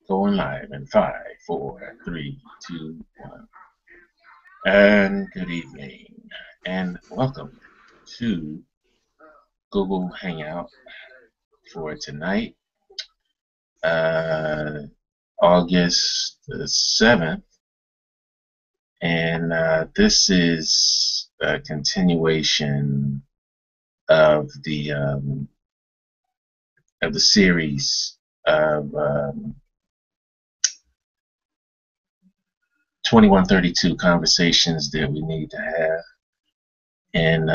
Going live in 5, 4, 3, 2, 1. And good evening, and welcome to Google Hangout for tonight, uh, August the 7th. And this is a continuation of the series of 2132 conversations that we need to have. And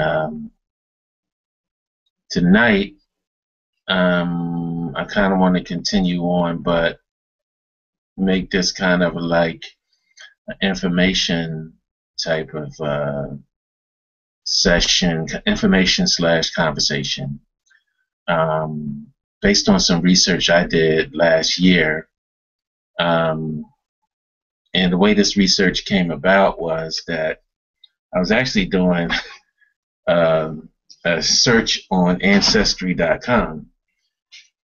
tonight, I kind of want to continue on, but make this kind of like an information type of session, information slash conversation, based on some research I did last year. And the way this research came about was that I was actually doing a search on Ancestry.com,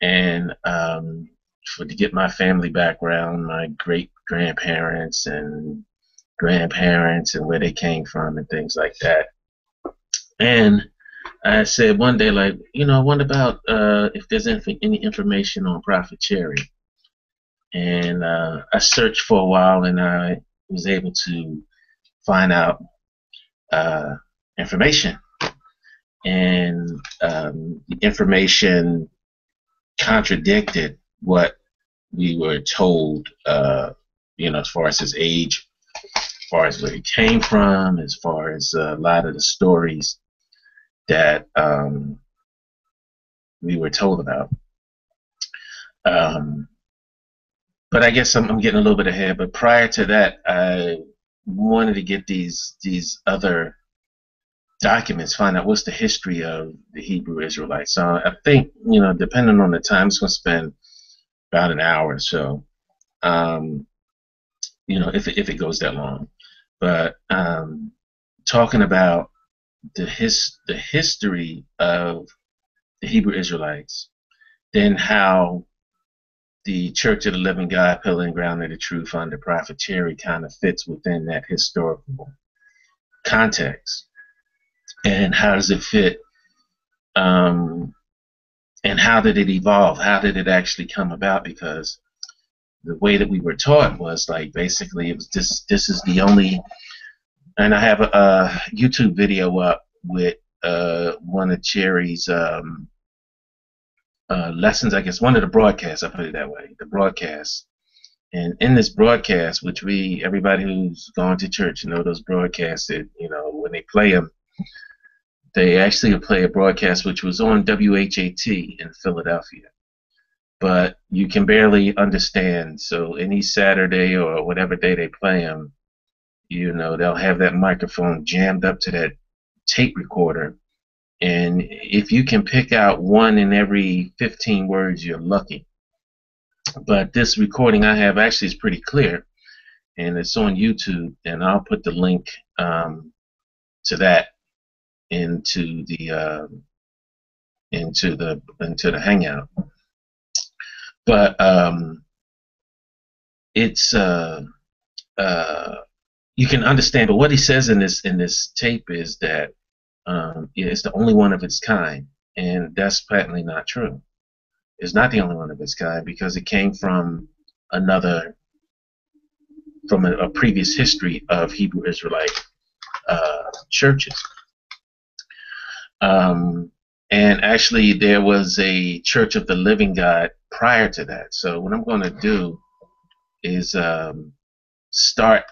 and to get my family background, my great grandparents and grandparents and where they came from and things like that. And I said one day, like, I wonder about if there's any information on Prophet Cherry. And I searched for a while, and I was able to find out information. And the information contradicted what we were told, as far as his age, as far as where he came from, as far as a lot of the stories that we were told about. But I guess I'm getting a little bit ahead. But prior to that, I wanted to get these other documents, find out what's the history of the Hebrew Israelites. So I think, depending on the time, it's going to spend about an hour or so, if it goes that long. But talking about the history of the Hebrew Israelites, then how the Church of the Living God, Pillar and Ground of the Truth under Prophet Cherry kind of fits within that historical context. And how does it fit? And how did it evolve? How did it actually come about? Because the way that we were taught was like basically it was this is the only. And I have a YouTube video up with one of Cherry's lessons, I guess, one of the broadcasts, I'll put it that way, the broadcast. And in this broadcast, which everybody who's gone to church, those broadcasts that, when they play them, they actually play a broadcast which was on WHAT in Philadelphia. But you can barely understand. So any Saturday or whatever day they play them, they'll have that microphone jammed up to that tape recorder. And if you can pick out one in every 15 words, you're lucky. But this recording I have actually is pretty clear, and it's on YouTube, and I'll put the link to that into the Hangout. But it's you can understand. But what he says in this tape is that it's the only one of its kind, and that's patently not true. It's not the only one of its kind because it came from a previous history of Hebrew Israelite churches. And actually, there was a Church of the Living God prior to that. So what I'm going to do is start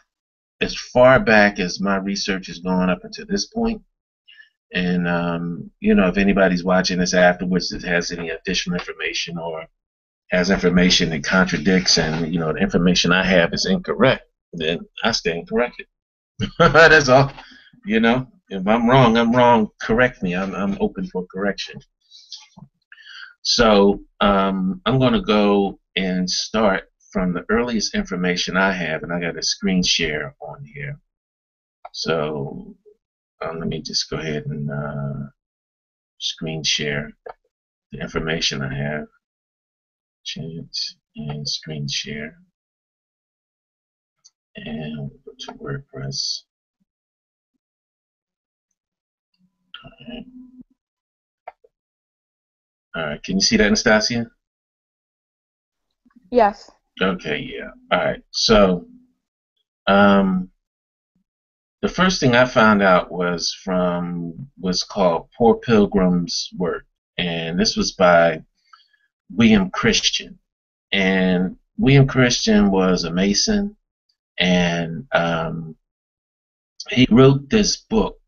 as far back as my research is going up until this point. And if anybody's watching this afterwards that has any additional information or has information that contradicts, and the information I have is incorrect, then I stand corrected. That's all. If I'm wrong, I'm wrong. Correct me. I'm open for correction. So I'm going to go and start from the earliest information I have, and I got a screen share on here. So let me just go ahead and screen share the information I have. Change and screen share, and we'll go to WordPress. All right, can you see that, Anastasia? Yes. Okay, yeah. All right, so the first thing I found out was called Poor Pilgrim's Work, and this was by William Christian. And William Christian was a Mason, and he wrote this book.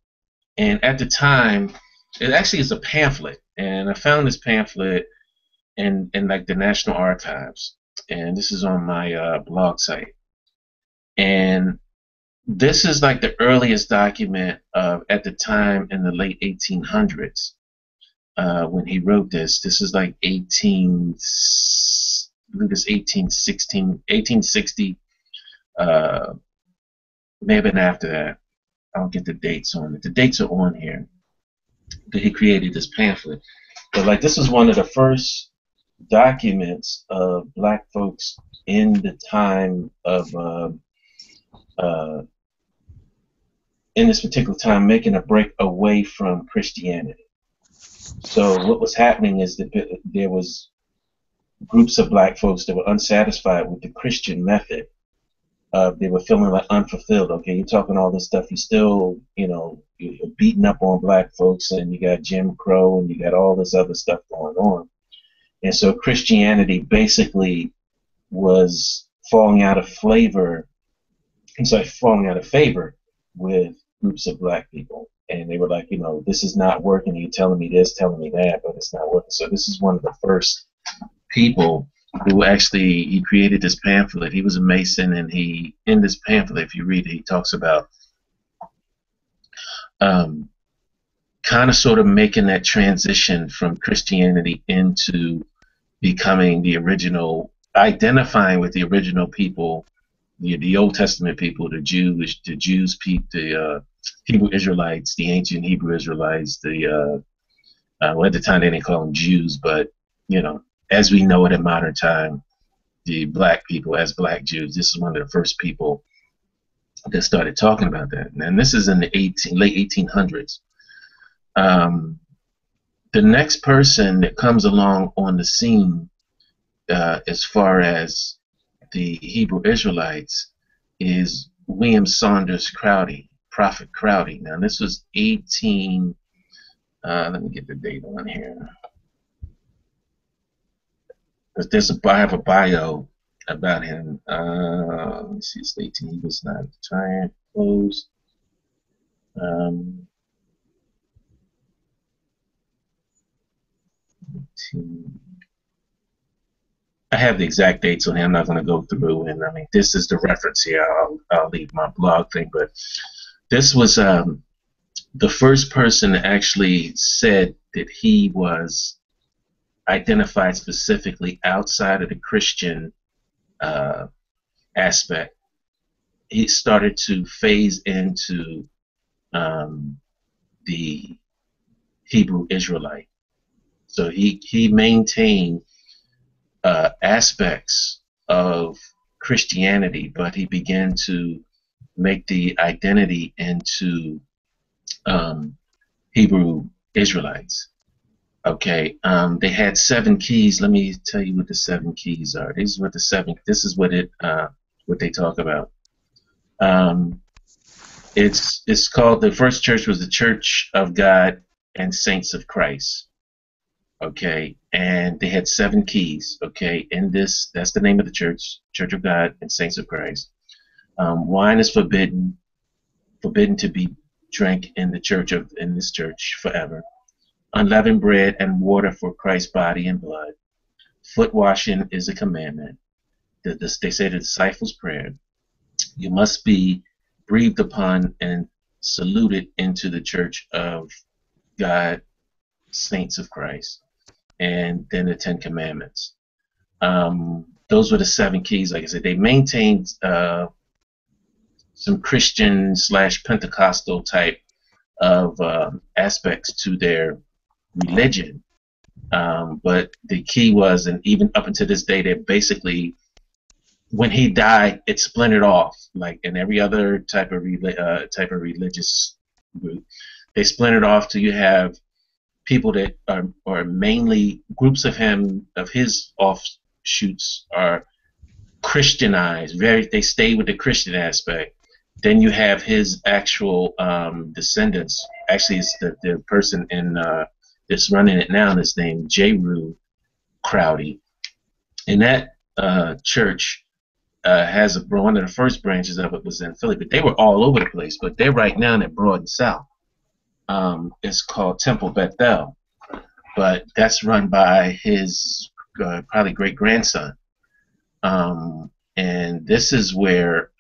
And at the time, it actually is a pamphlet, and I found this pamphlet in like the National Archives, and this is on my blog site. And this is like the earliest document of at the time in the late 1800s when he wrote this. This is like 1860. May have been after that. I don't get the dates on it. The dates are on here that he created this pamphlet. But like this was one of the first documents of black folks in the time of in this particular time making a break away from Christianity. So what was happening is that there was groups of black folks that were unsatisfied with the Christian method. They were feeling like unfulfilled. Okay, you're talking all this stuff. You still, you're beating up on black folks, and you got Jim Crow, and you got all this other stuff going on. And so Christianity basically was falling out of favor with groups of black people. And they were like, this is not working. You're telling me this, telling me that, but it's not working. So this is one of the first people who actually, he created this pamphlet. He was a Mason, and in this pamphlet, if you read it, he talks about kind of sort of making that transition from Christianity into becoming the original, identifying with the original people, the Old Testament people, the Jews, the Hebrew Israelites, the ancient Hebrew Israelites, well, at the time they didn't call them Jews, but as we know it in modern time, the black people as black Jews. This is one of the first people that started talking about that, and this is in the late 1800s. The next person that comes along on the scene, as far as the Hebrew Israelites, is William Saunders Crowdy, Prophet Crowdy. Now this was 18. Let me get the date on here. I have a bio about him. Let me see, it's 18. He was not retired, closed. I have the exact dates on here. I'm not going to go through, and I mean, this is the reference here. I'll leave my blog thing, but this was the first person that actually said that he was identified specifically outside of the Christian aspect. He started to phase into the Hebrew Israelite. So he maintained aspects of Christianity, but he began to make the identity into Hebrew Israelites. Okay, they had 7 keys. Let me tell you what the 7 keys are. This is what they talk about. It's called, the first church was the Church of God and Saints of Christ. Okay, and they had 7 keys. Okay, that's the name of the church, Church of God and Saints of Christ. Wine is forbidden to be drank in this church forever. Unleavened bread and water for Christ's body and blood. Foot washing is a commandment. They say the disciples' prayer. You must be breathed upon and saluted into the Church of God, Saints of Christ, and then the 10 Commandments. Those were the 7 keys. Like I said, they maintained some Christian / Pentecostal type of aspects to their religion, But the key was, and even up until this day, that basically when he died, it splintered off, like in every other type of religious group. They splintered off to you have people that are mainly groups of his offshoots are Christianized. They stay with the Christian aspect. Then you have his actual descendants. Actually, it's the person that's running it now is named Jeru Crowdy. And that church has one of the first branches of it was in Philly, but they were all over the place. But they're right now in Broad and South. It's called Temple Bethel, but that's run by his probably great grandson. And this is where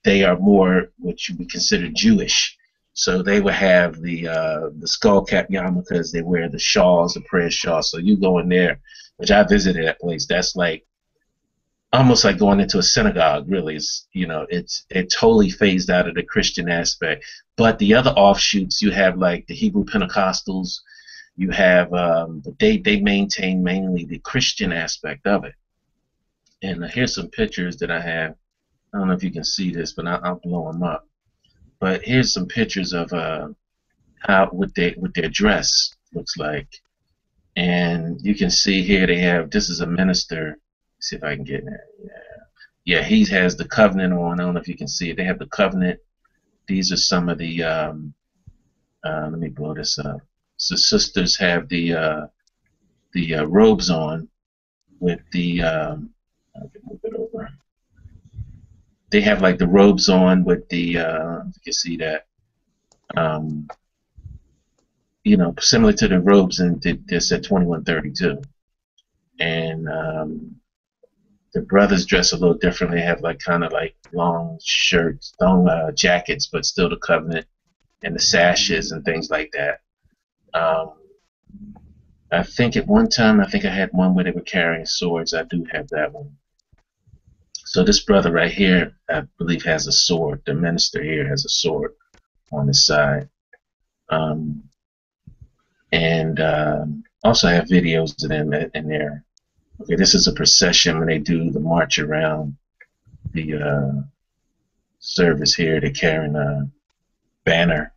they are more what you would consider Jewish. So they would have the skull cap yarmulkes. They wear the shawls, the prayer shawls. So you go in there, which I visited that place. That's like almost like going into a synagogue. Really, it totally phased out of the Christian aspect. But the other offshoots, you have like the Hebrew Pentecostals. You have they maintain mainly the Christian aspect of it. And here's some pictures that I have. I don't know if you can see this, but I'll blow them up. But here's some pictures of how what their dress looks like. And you can see here they have, this is a minister. Let's see if I can get that. Yeah, he has the covenant on. I don't know if you can see it. They have the covenant. These are some of the, let me blow this up. So sisters have the robes on with the, I'll move it over. They have like the robes on with the, you can see that, similar to the robes in this at 2132. And the brothers dress a little differently. They have like kind of like long shirts, long jackets, but still the covenant and the sashes and things like that. I think at one time, I had one where they were carrying swords. I do have that one. So this brother right here, I believe, has a sword. The minister here has a sword on his side. And also I have videos of them in there. Okay, this is a procession when they do the march around the service here. They're carrying a banner,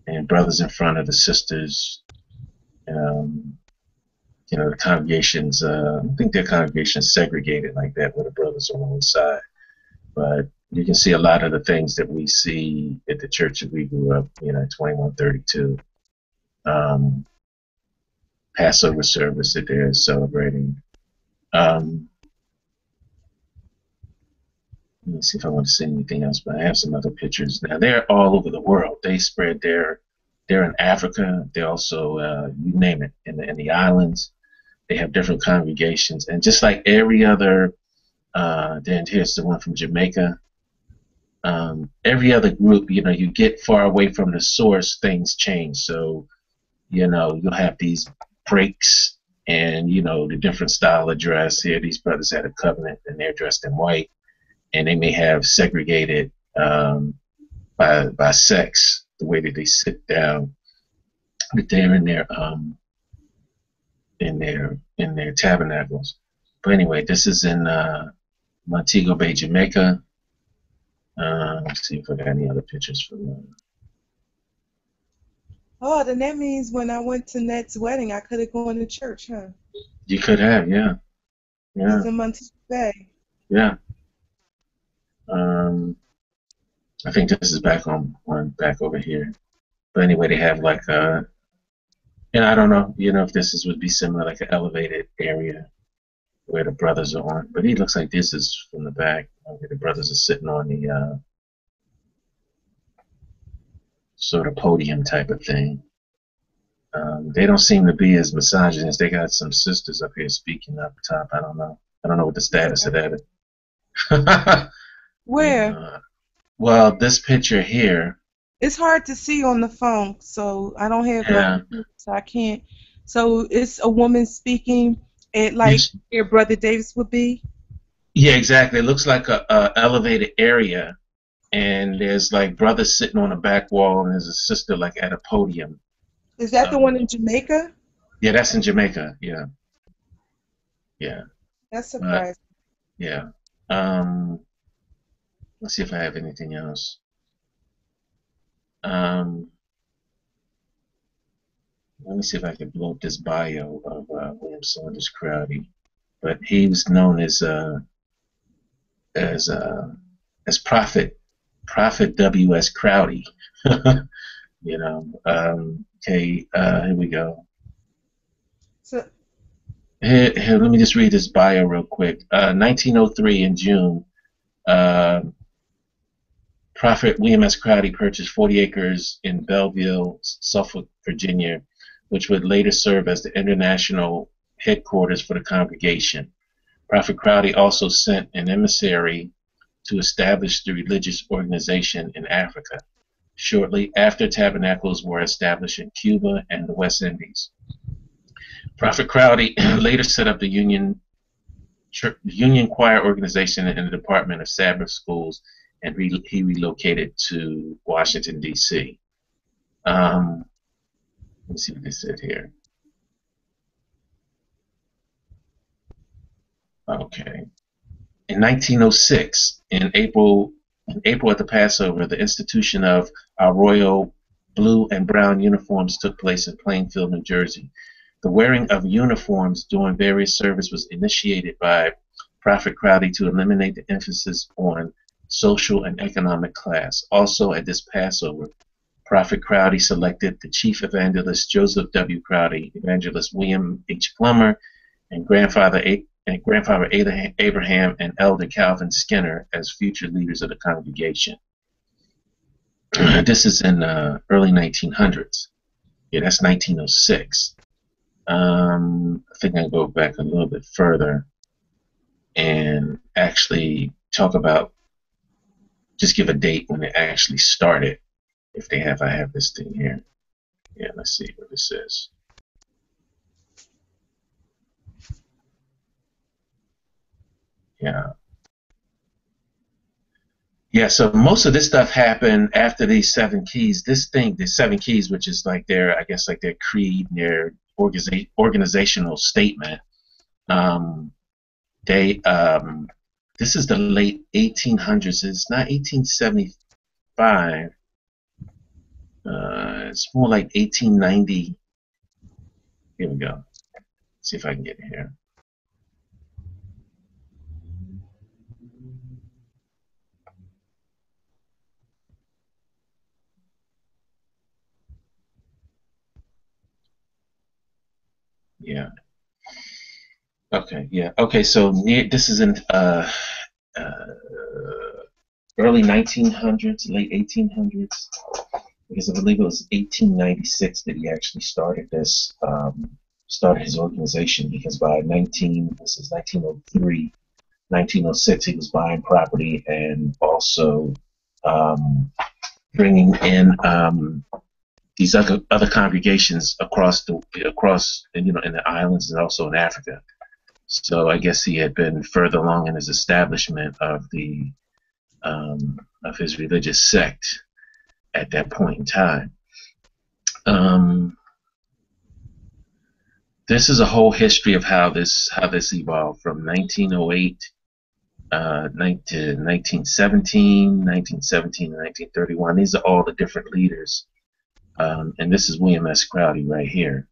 and brothers in front of the sisters. The congregations, I think their congregations segregated like that, where the brothers are on one side. But you can see a lot of the things that we see at the church that we grew up, 2132. Passover service that they're celebrating. Let me see if I want to see anything else, but I have some other pictures. Now they're all over the world. They spread they're in Africa. They're also, you name it, in the islands. They have different congregations, and just like every other, then here's the one from Jamaica. Every other group, you get far away from the source, things change. So, you'll have these breaks, and the different style of dress. Here, these brothers had a covenant, and they're dressed in white, and they may have segregated by sex, the way that they sit down. But they're in their tabernacles. But anyway, this is in Montego Bay, Jamaica. Let's see if I got any other pictures from them. Oh, then that means when I went to Ned's wedding, I could have gone to church, huh? You could have, yeah. Yeah. It's in Montego Bay. Yeah. I think this is back over here. But anyway, they have like and I don't know, if this would be similar, like an elevated area where the brothers are on. But it looks like this is from the back, where the brothers are sitting on the sort of podium type of thing. They don't seem to be as misogynist. They got some sisters up here speaking up top. I don't know what the status of that is. Where? Well, this picture here. It's hard to see on the phone, so I don't have so I can't. So it's a woman speaking at like where Brother Davis would be? Yeah, exactly. It looks like a elevated area, and there's like brothers sitting on a back wall, and there's a sister like at a podium. Is that the one in Jamaica? Yeah, that's in Jamaica. Yeah, yeah. That's But surprising. yeah. Um, let's see if I have anything else. Um, let me see if I can blow up this bio of William Saunders Crowdy. But he was known as uh, as Prophet W.S. Crowdy. You know. Okay. Here we go. So, Here, let me just read this bio real quick. 1903 in June. Uh, Prophet William S. Crowdy purchased 40 acres in Belleville, Suffolk, Virginia, which would later serve as the international headquarters for the congregation. Prophet Crowdy also sent an emissary to establish the religious organization in Africa, shortly after tabernacles were established in Cuba and the West Indies. Prophet Crowdy later set up the Union Choir organization in the Department of Sabbath Schools, and he relocated to Washington, D.C. Let me see what they said here. Okay. In 1906, in April at the Passover, the institution of our royal blue and brown uniforms took place in Plainfield, New Jersey. The wearing of uniforms during various services was initiated by Prophet Crowdy to eliminate the emphasis on social and economic class. Also, at this Passover, Prophet Crowdy selected the chief evangelist Joseph W. Crowdy, evangelist William H. Plummer, and grandfather Abraham and elder Calvin Skinner as future leaders of the congregation. This is in early 1900s. Yeah, that's 1906. I think I can go back a little bit further and actually talk about, just give a date when it actually started. If they have, I have this thing here. Yeah, let's see what this says. Yeah. Yeah, so most of this stuff happened after these seven keys. This thing, the seven keys, which is like their, I guess, like their creed, their organizational statement. Um, they, this is the late 1800s. It's not 1875. It's more like 1890. Here we go. Let's see if I can get it here. Yeah. Okay. Yeah. Okay. So this is in uh, early 1900s, late 1800s, because I believe it was 1896 that he actually started his organization. Because by this is 1903, 1906, he was buying property and also bringing in these other congregations across in the islands and also in Africa. So I guess he had been further along in his establishment of his religious sect at that point in time. This is a whole history of how this evolved from 1908 to 1917, 1917 to 1931. These are all the different leaders, and this is William S. Crowdy right here.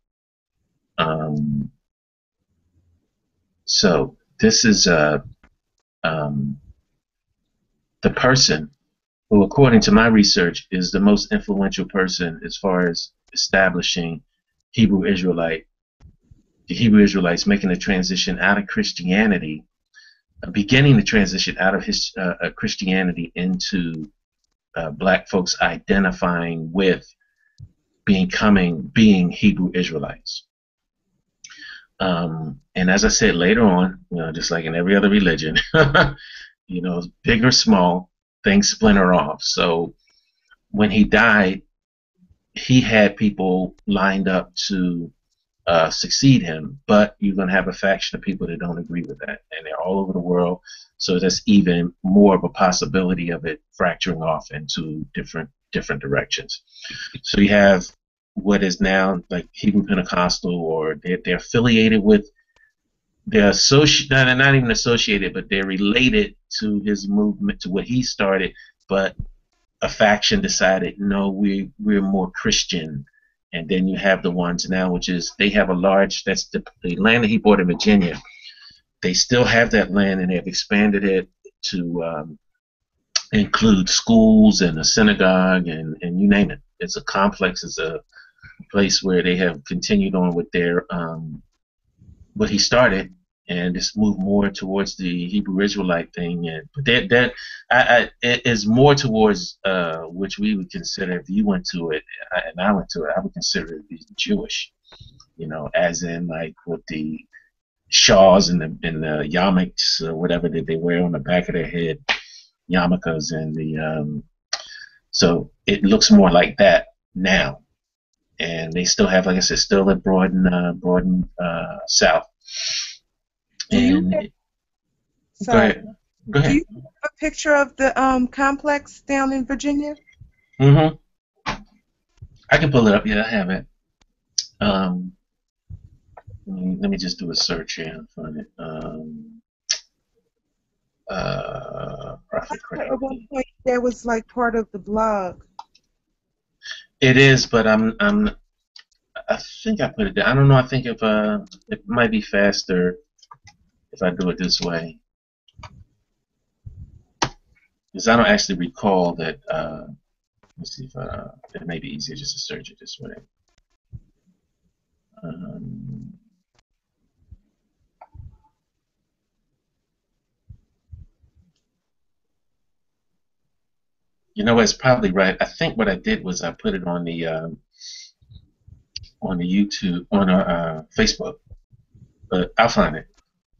So this is the person who, according to my research, is the most influential person as far as establishing the Hebrew Israelites making the transition out of Christianity, beginning the transition out of Christianity into black folks identifying with being Hebrew Israelites. And as I said later on, just like in every other religion, big or small, things splinter off. So when he died, he had people lined up to succeed him, but you're going to have a faction of people that don't agree with that, and they're all over the world. So that's even more of a possibility of it fracturing off into different directions. So you have what is now like Hebrew Pentecostal, or they're affiliated with, they're not even associated, but they're related to his movement, to what he started. But a faction decided, no, we're more Christian. And then you have the ones now, which is they have a large, that's the land that he bought in Virginia. They still have that land, and they've expanded it to include schools and a synagogue and you name it. It's a complex. It's a place where they have continued on with their what he started, and just moved more towards the Hebrew Israelite thing. And but it is more towards which we would consider, if you went to it and I went to it, I would consider it to be Jewish. You know, as in like with the shawls and the yarmulkes or whatever that they wear on the back of their head, yarmulkes, and the so it looks more like that now. And they still have, like I said, still at Broaden South. And go ahead. Do you have a picture of the complex down in Virginia? Mm-hmm. I can pull it up. Yeah, I have it. Let me just do a search here and find it. Prophet Crowdy. At one point, that was like part of the blog. It is, but I think I put it there. I don't know. I think if it might be faster if I do it this way, because I don't actually recall that. Let's see if it may be easier just to search it this way. You know, it's probably right. I think what I did was I put it on the YouTube, on our Facebook. But I'll find it.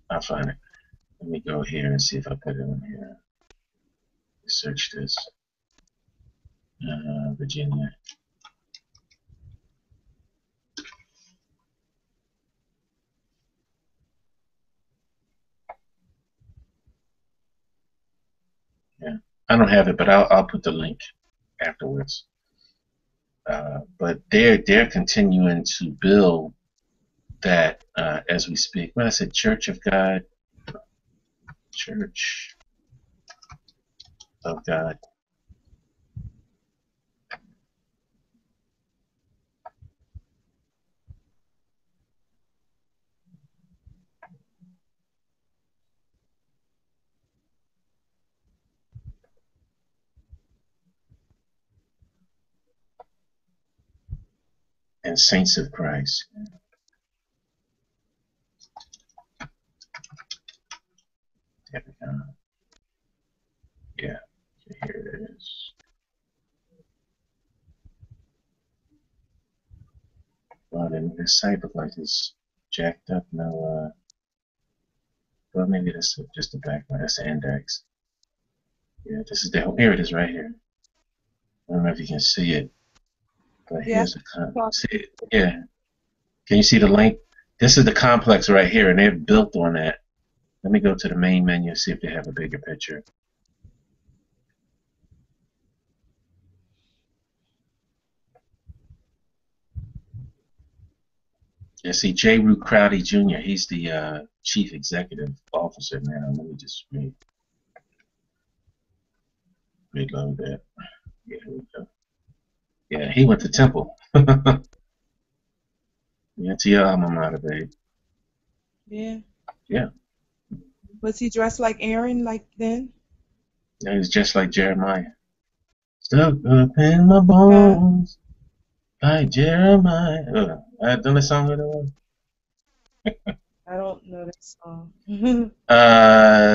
I'll find it. Let me go here and see if I put it on here. Search this. Virginia. Yeah, I don't have it, but I'll put the link afterwards. But they're continuing to build that as we speak. When I said Church of God, Church of God. And Saints of Christ. There we go. Yeah, here it is. Well, then this site looks like it's jacked up now. Well, maybe that's just the background. That's the index. Yeah, this is the. Here it is, right here. I don't know if you can see it, but here's the see it. Yeah. Can you see the link? This is the complex right here, and they're built on that. Let me go to the main menu and see if they have a bigger picture. Yeah, see, J. Root Crowdy Jr., he's the chief executive officer now. Let me just reload that. Yeah, here we go. Yeah, he went to Temple. Yeah, to your alma mater, babe. Yeah. Yeah. Was he dressed like Aaron, like then? Yeah, he's just like Jeremiah. Stuck up in my bones, like Jeremiah. I done a song with that one. I don't know that song.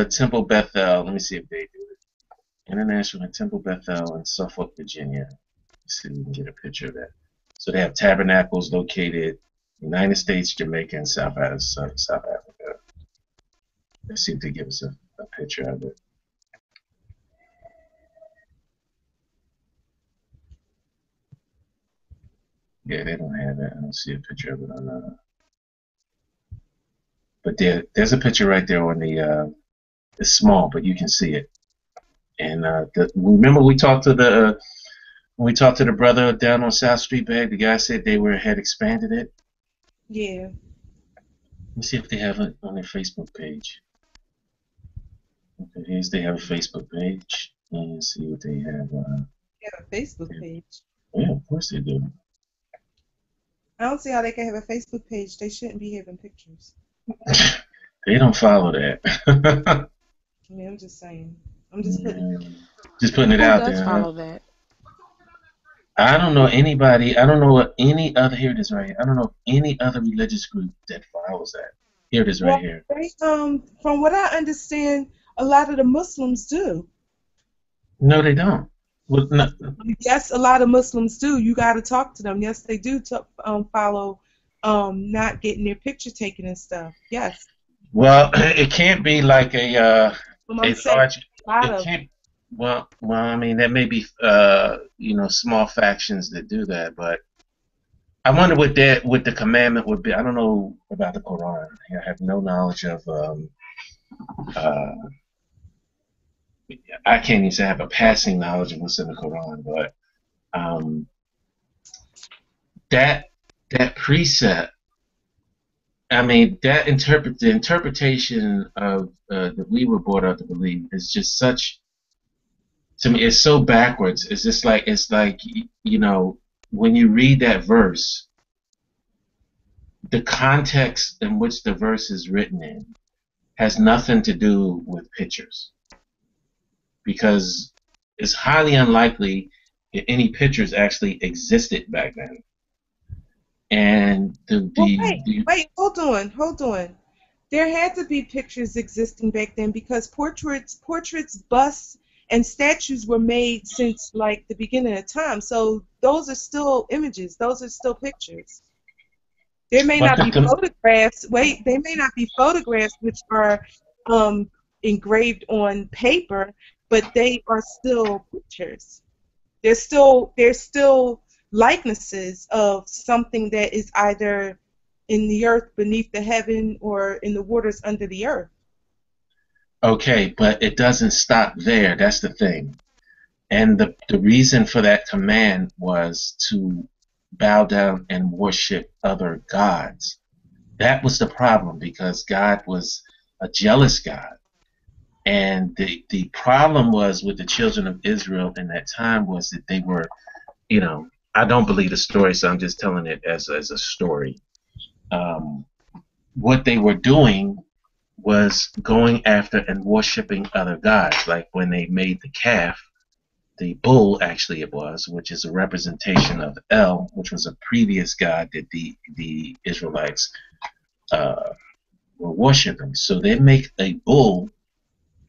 Temple Bethel. Let me see if they do it. International Temple Bethel in Suffolk, Virginia. Let's see if we can get a picture of that. So they have tabernacles located United States, Jamaica, and South Africa. Let's see if they give us a picture of it. Yeah, they don't have it. I don't see a picture of it on the. But there's a picture right there on the. It's small, but you can see it. And remember we talked to the When we talked to the brother down on South Street Bag, the guy said they had expanded it. Yeah. Let me see if they have it on their Facebook page. Okay, here's they have a Facebook page. And see what they have. They have a Facebook page. Yeah, of course they do. I don't see how they can have a Facebook page. They shouldn't be having pictures. They don't follow that. I mean, I'm just saying. I'm just putting it out there. Who does follow that? I don't know anybody. I don't know what any other. Here it is right here. I don't know any other religious group that follows that. Here it is right here. They, from what I understand, a lot of the Muslims do. No, they don't. Well, no. Yes, a lot of Muslims do. You got to talk to them. Yes, they do follow not getting their picture taken and stuff. Yes. Well, it can't be like a large. It can't. Well, I mean, there may be small factions that do that, but I wonder what the commandment would be. I don't know about the Quran. I have no knowledge of. I can't even say I have a passing knowledge of what's in the Quran, but that precept. I mean, the interpretation of that we were brought up to believe is just such. To me, it's so backwards. It's like when you read that verse, the context in which the verse is written in has nothing to do with pictures, because it's highly unlikely that any pictures actually existed back then. And wait, hold on. There had to be pictures existing back then because portraits, busts, and statues were made since like the beginning of time. So those are still images. Those are still pictures. There may not be photographs. They may not be photographs which are engraved on paper, but they are still pictures. They're still likenesses of something that is either in the earth beneath the heaven or in the waters under the earth. Okay, but it doesn't stop there. That's the thing. And the reason for that command was to bow down and worship other gods. That was the problem, because God was a jealous God. And the problem was with the children of Israel in that time was that they were, I don't believe the story, so I'm just telling it as a story. What they were doing was going after and worshiping other gods, like when they made the calf, the bull actually it was, which is a representation of El, which was a previous god that the Israelites were worshiping. So they make a bull,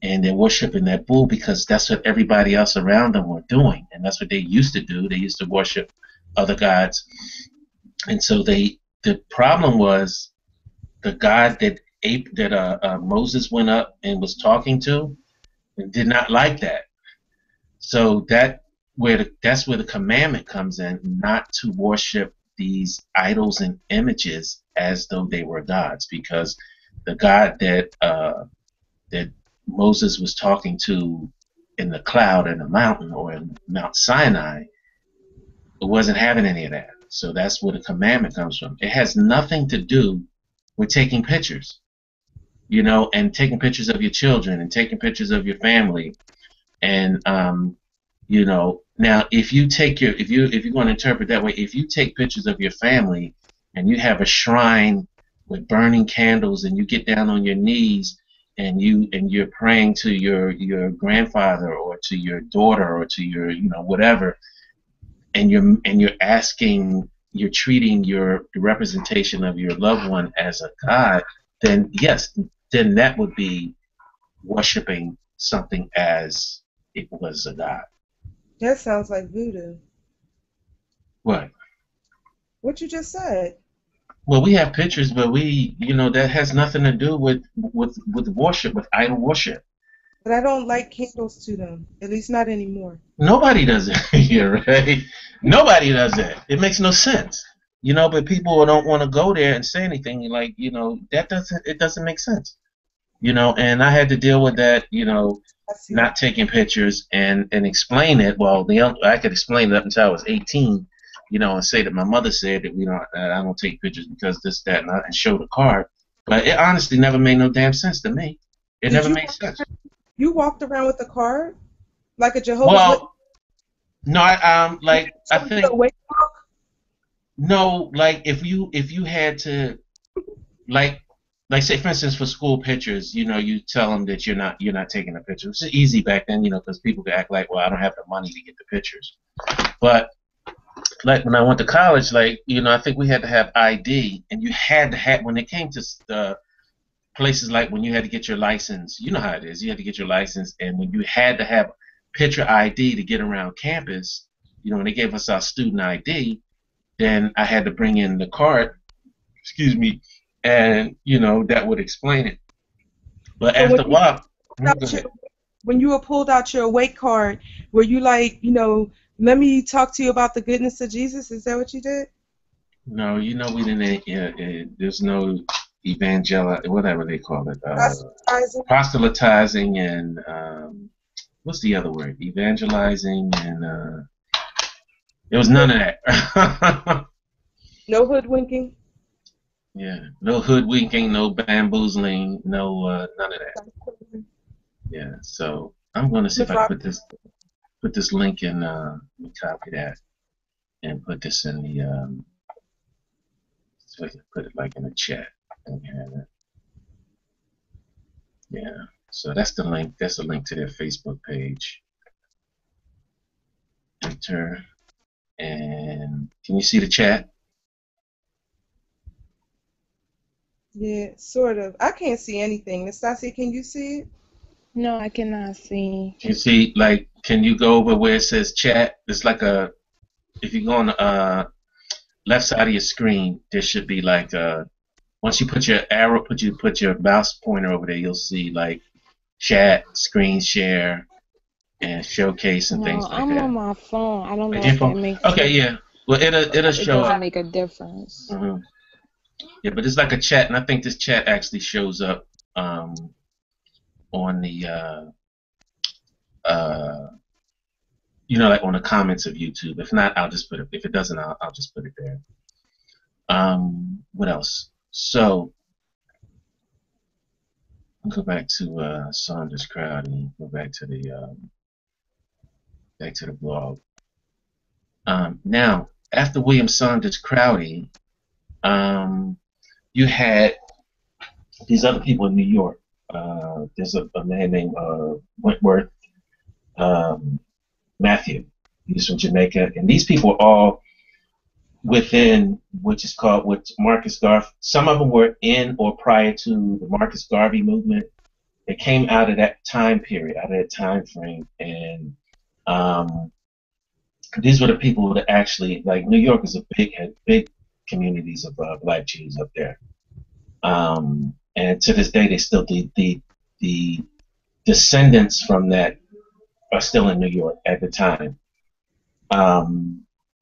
and they're worshiping that bull because that's what everybody else around them were doing, and that's what they used to do. They used to worship other gods, and so the problem was the God that Moses went up and was talking to and did not like that. So that's where the commandment comes in, not to worship these idols and images as though they were gods, because the God that Moses was talking to in the cloud in the mountain or in Mount Sinai, it wasn't having any of that. So that's where the commandment comes from. It has nothing to do with taking pictures. And taking pictures of your children and taking pictures of your family, and now if you're going to interpret that way, if you take pictures of your family and you have a shrine with burning candles and you get down on your knees and you're praying to your grandfather or to your daughter or to your whatever, and you're treating the representation of your loved one as a god, then yes, then that would be worshiping something as it was a god. That sounds like voodoo. What? What you just said. Well, we have pictures, but that has nothing to do with worship, with idol worship. But I don't like candles to them, at least not anymore. Nobody does it here, right? Nobody does it. It makes no sense. But people don't want to go there and say anything like, it doesn't make sense. And I had to deal with that, I see. not taking pictures and explain it. Well, I could explain it up until I was 18, and say that my mother said that I don't take pictures because this, that, and show the card. But it honestly never made no damn sense to me. It Did never you made sense. you walked around with a card like a Jehovah's Witness? Well, no, I So you a think wake book? no, like if you had to like say for instance for school pictures, you tell them that you're not taking a picture. It's easy back then, because people could act like, well, I don't have the money to get the pictures. But like when I went to college, like I think we had to have ID, and you had to have when it came to places like when you had to get your license. You know how it is. You had to get your license, and when you had to have picture ID to get around campus, when they gave us our student ID, then I had to bring in the card. Excuse me, and that would explain it. But So after a while, go out your, ahead. when you were pulled out your awake card, were you like, let me talk to you about the goodness of Jesus? Is that what you did? No, we didn't. There's no whatever they call it, Proselytizing? proselytizing, and what's the other word? Evangelizing, and there was none of that. No hoodwinking? Yeah, no hoodwinking, no bamboozling, no none of that. Yeah, so I'm going to see if I can put this link in. Let me copy that and put this in the so I can put it like in the chat. And have it. Yeah, so that's the link. That's the link to their Facebook page. Enter, and can you see the chat? Yeah, sort of. I can't see anything. Nastasia, can you see it? No, I cannot see. Can you see, like, can you go over where it says chat? It's like if you go on the left side of your screen, there should be like once you put your arrow, put your mouse pointer over there, you'll see like chat, screen share, and showcase and things No, like I'm that. on my phone. I don't know Like your if that phone? makes Okay, yeah. Well, it'll it show doesn't up. make a difference. Mm-hmm. Yeah, but it's like a chat, and I think this chat actually shows up on the like on the comments of YouTube. If not, I'll just put it. If it doesn't, I'll just put it there. What else? So I'll go back to Saunders Crowdy. Go back to the blog. Now, after William Saunders Crowdy, you had these other people in New York. There's a man named Wentworth Matthew. He's from Jamaica, and these people are all within what Marcus Garvey. Some of them were in or prior to the Marcus Garvey movement. They came out of that time period, out of that time frame, and these were the people that actually, like, New York is had big communities of black Jews up there, and to this day, they still the descendants from that are still in New York at the time.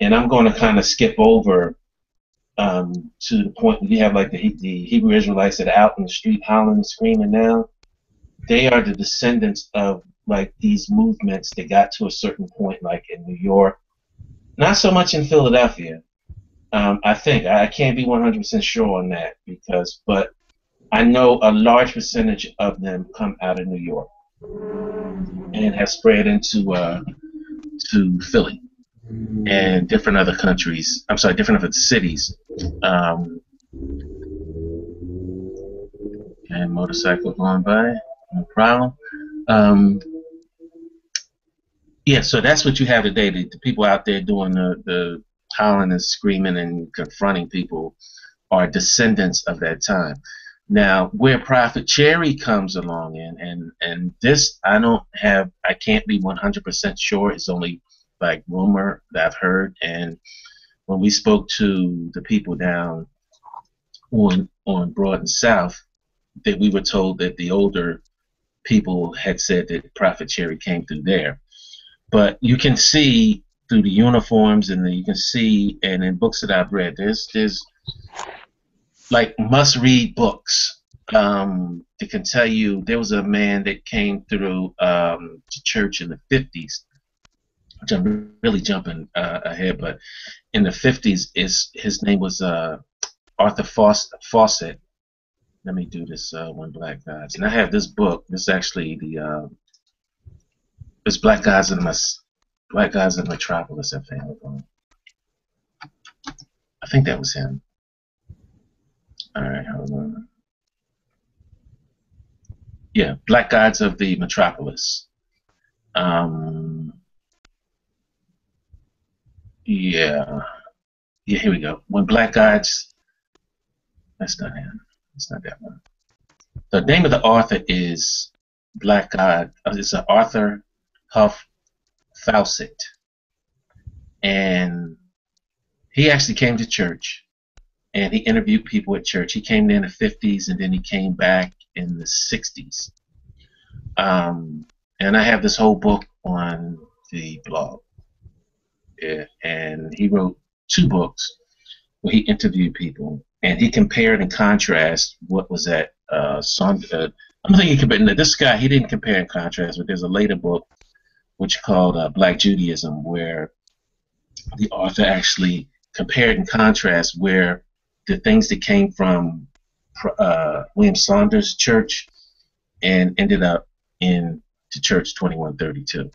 And I'm going to kind of skip over to the point where you have like the Hebrew Israelites that are out in the street howling and screaming now. They are the descendants of like these movements that got to a certain point, like in New York, not so much in Philadelphia. I think I can't be 100% sure on that but I know a large percentage of them come out of New York and have spread into to Philly and different other countries. I'm sorry, different other cities. And motorcycle going by, no problem. Yeah, so that's what you have today. The people out there doing the howling and screaming and confronting people are descendants of that time. Now, where Prophet Cherry comes along and this I can't be 100% sure. It's only like rumor that I've heard. And when we spoke to the people down on Broad and South, that we were told that the older people had said that Prophet Cherry came through there. But you can see through the uniforms and you can see, and in books that I've read, there's like must-read books It can tell you there was a man that came through to church in the 50s, which I'm really jumping ahead, but in the 50s, his name was Arthur Fawcett. Let me do this When Black Gods. And I have this book. This is actually it's Black Gods in Metropolis. I think that was him. All right, hold on. Yeah, Black Gods of the Metropolis. Yeah, here we go. When Black Gods. That's not him. It's not that one. The name of the author is Black God. It's an Arthur Huff Fawcett, and he actually came to church and he interviewed people at church. He came there in the 50s and then he came back in the 60s. And I have this whole book on the blog. Yeah, and he wrote 2 books where he interviewed people and he compared and contrasted what was at Saunders. I'm thinking compared. This guy, he didn't compare and contrast, but there's a later book which called Black Judaism, where the author actually compared and contrast where the things that came from William Saunders' church and ended up in the church 2132.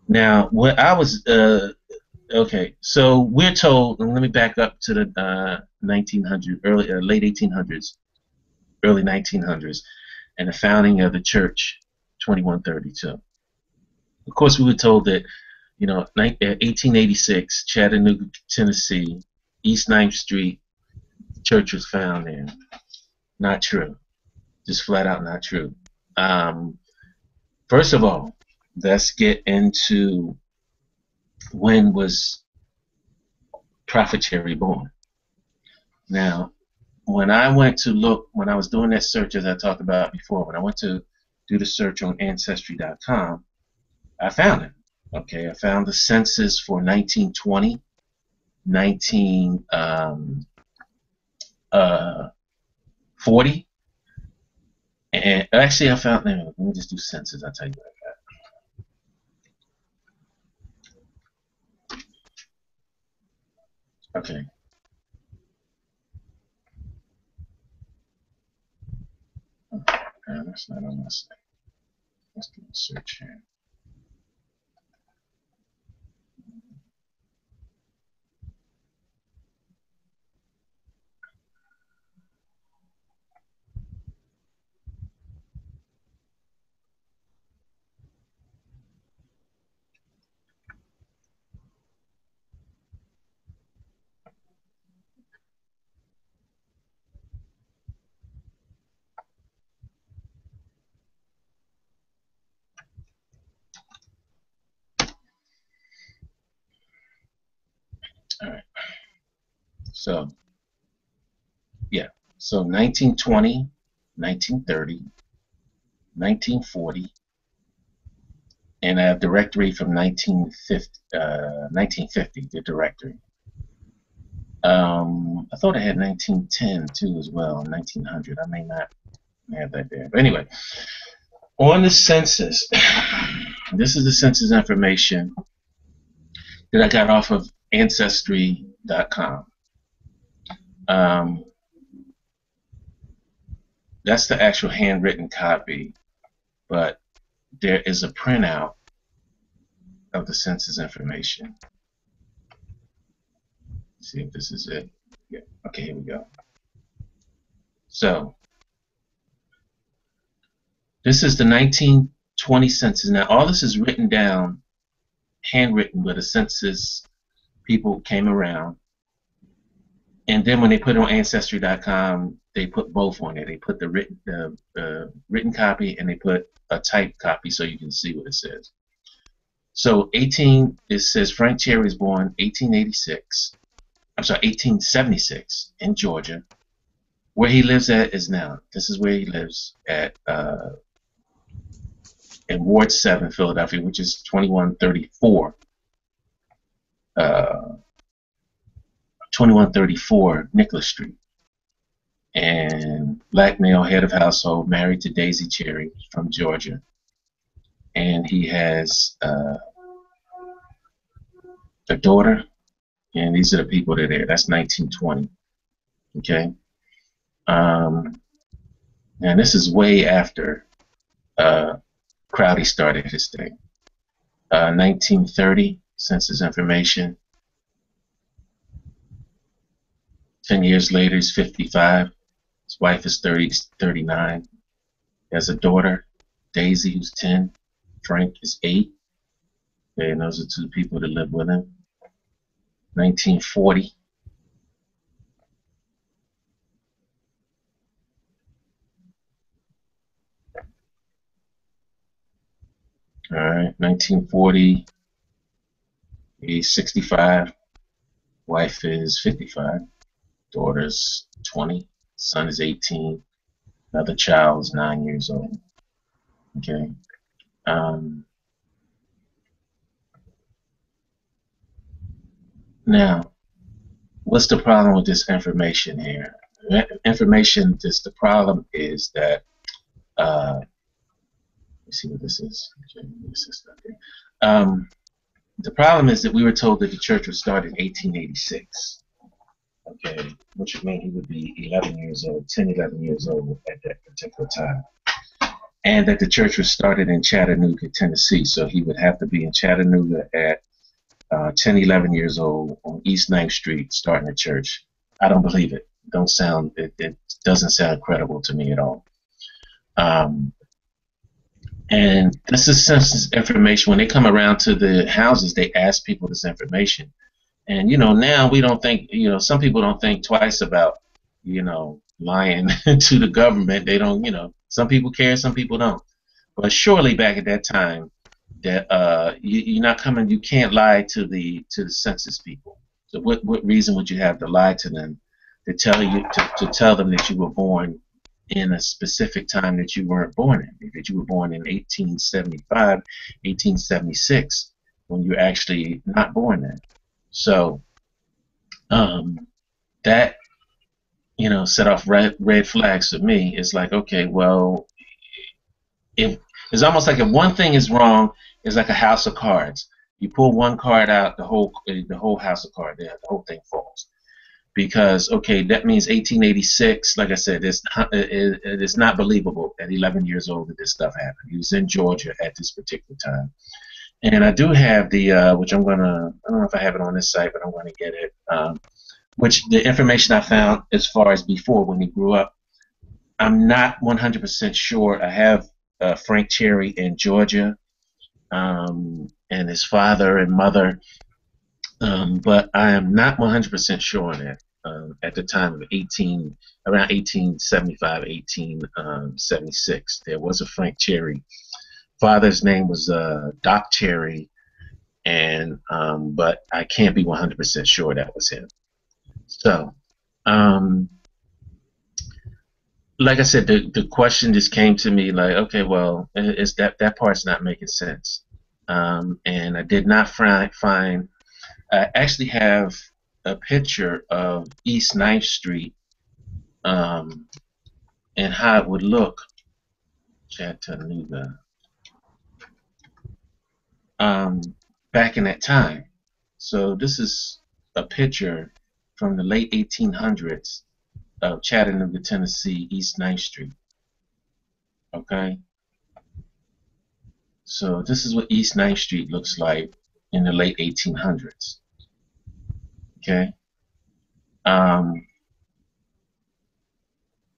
Now, what I was okay, so we're told, and let me back up to the 1900s, late 1800s, early 1900s, and the founding of the church 2132. Of course, we were told that, 1886, Chattanooga, Tennessee, East 9th Street, the church was found there. Not true. Just flat out not true. First of all, let's get into when was Prophet Cherry born. Now, when I was doing that search, as I talked about before, when I went to do the search on Ancestry.com, I found it. Okay, I found the census for 1920, 1940, and actually I found, let me just do census, I'll tell you what I got. Okay. That's not on my site. Let's do a search here. All right. So, yeah. So 1920, 1930, 1940, and I have directory from 1950, the directory. I thought I had 1910 too as well, 1900. I may not have that there. But anyway, on the census, this is the census information that I got off of Ancestry.com. That's the actual handwritten copy, but there is a printout of the census information. Let's see if this is it. Yeah. Okay, here we go. So this is the 1920 census. Now all this is written down, handwritten, but the census people came around. And then when they put it on Ancestry.com, they put both on there. They put the written copy and they put a typed copy so you can see what it says. So it says Frank Cherry was born 1876 in Georgia. Where he lives at is now. This is where he lives at in Ward 7, Philadelphia, which is 2134. 2134 Nicholas Street. and black male, head of household, married to Daisy Cherry from Georgia, and he has a daughter. And these are the people that are there. That's 1920. Okay. Um, and this is way after Crowdy started his thing. 1930, census information. 10 years later, he's 55. His wife is 39. He has a daughter, Daisy, who's 10. Frank is 8. Okay, and those are two people that live with him. 1940. All right, 1940. He's 65. Wife is 55. Daughter's 20. Son is 18. Another child is 9 years old. Okay. Now, what's the problem with this information here? Information, the problem is that, let's see what this is. Okay, this is not there. The problem is that we were told that the church was started in 1886. Okay, which would mean he would be 11 years old, 10, 11 years old at that particular time. And that the church was started in Chattanooga, Tennessee. So he would have to be in Chattanooga at 10, 11 years old on East 9th Street starting a church. I don't believe it. It doesn't sound credible to me at all. And this is census information. When they come around to the houses, they ask people this information. And, now we don't think, some people don't think twice about, lying to the government. They don't, some people care, some people don't. But surely back at that time, that you're not coming, you can't lie to the census people. So what reason would you have to lie to them to tell them that you were born in a specific time that you weren't born in? That you were born in 1875, 1876, when you're actually not born then. So that set off red flags for me. It's like, okay, well, if it's almost like if one thing is wrong, it's like a house of cards. You pull one card out, the whole house of cards, the whole thing falls. Because, okay, that means 1886. Like I said, it's not believable at 11 years old that this stuff happened. He was in Georgia at this particular time. And I do have the, which I don't know if I have it on this site, but I'm gonna get it. Which the information I found as far as before when he grew up, I'm not 100% sure. I have Frank Cherry in Georgia, and his father and mother, but I am not 100% sure on that. At the time of around 1875, 1876, there was a Frank Cherry. Father's name was Doc Cherry, and but I can't be 100% sure that was him. So, like I said, the question just came to me like, okay, well, is that part's not making sense, and I did not find. I actually have a picture of East 9th Street, and how it would look, Chattanooga, back in that time. So this is a picture from the late 1800s of Chattanooga, Tennessee, East 9th Street. Okay? So this is what East 9th Street looks like in the late 1800s. Okay?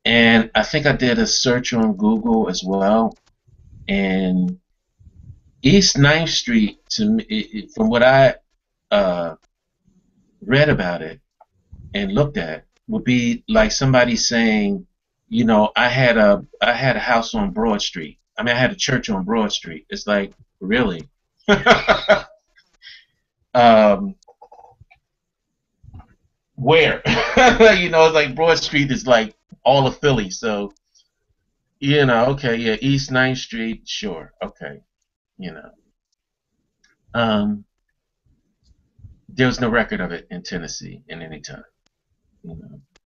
And I think I did a search on Google as well. And East 9th Street, to me, from what I read about it and looked at, would be like somebody saying, I had a house on Broad Street. I mean, I had a church on Broad Street. It's like, really? Where? It's like Broad Street is like all of Philly. So, okay, yeah, East 9th Street, sure, okay, there was no record of it in Tennessee in any time.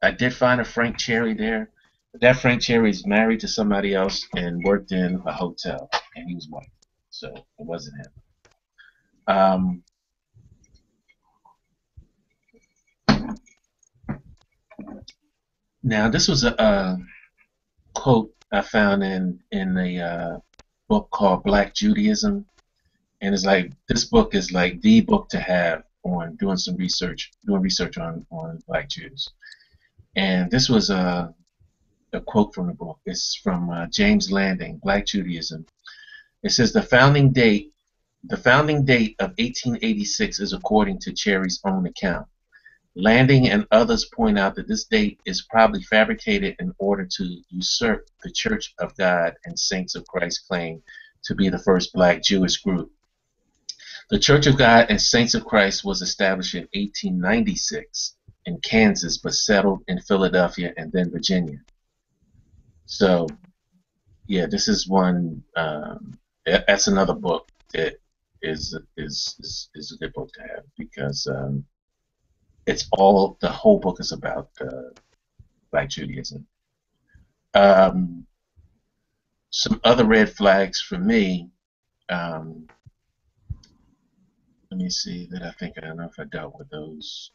I did find a Frank Cherry there, but that Frank Cherry is married to somebody else and worked in a hotel, and he was white, so it wasn't him. Um, Now, this was a quote I found in a book called Black Judaism, and it's like this book is like the book to have on doing research on Black Jews. And this was a quote from the book. It's from James Landing, Black Judaism. It says the founding date of 1886 is according to Cherry's own account. Landing and others point out that this date is probably fabricated in order to usurp the Church of God and Saints of Christ claim to be the first black Jewish group. The Church of God and Saints of Christ was established in 1896 in Kansas, but settled in Philadelphia and then Virginia. So, yeah, this is one. That's another book that is a good book to have because the whole book is about Black Judaism. Some other red flags for me. Let me see that I don't know if I dealt with those.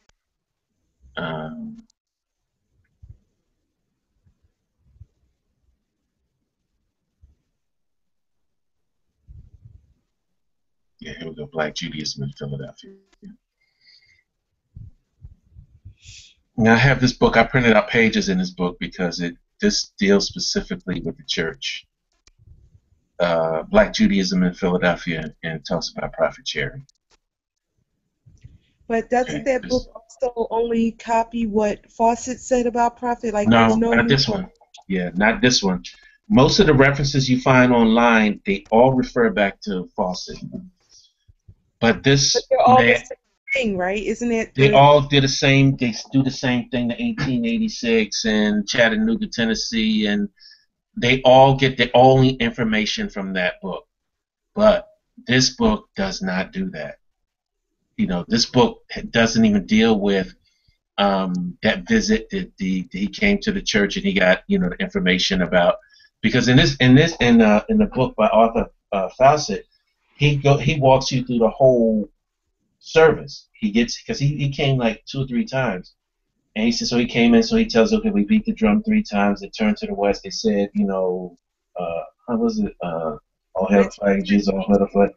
Yeah, here we go. Black Judaism in Philadelphia. Now I have this book. I printed out pages in this book because this deals specifically with the church. Black Judaism in Philadelphia, and talks about Prophet Cherry. But doesn't that book also only copy what Fawcett said about Prophet? Like, No, there's no not this one. Yeah, not this one. Most of the references you find online, they all refer back to Fawcett. But they're all the same thing, right? Isn't it? They all did the same. They do the same thing. The 1886 and Chattanooga, Tennessee, and they all get the only information from that book. But this book does not do that. You know, this book doesn't even deal with that visit that he came to the church and he got the information about, because in the book by Arthur Fawcett, he walks you through the whole service. Because he came like 2 or 3 times, and he said, so he came in, so he tells, okay, we beat the drum 3 times, they turned to the west, they said, how was it, all hell flag, Jesus, all hell flag.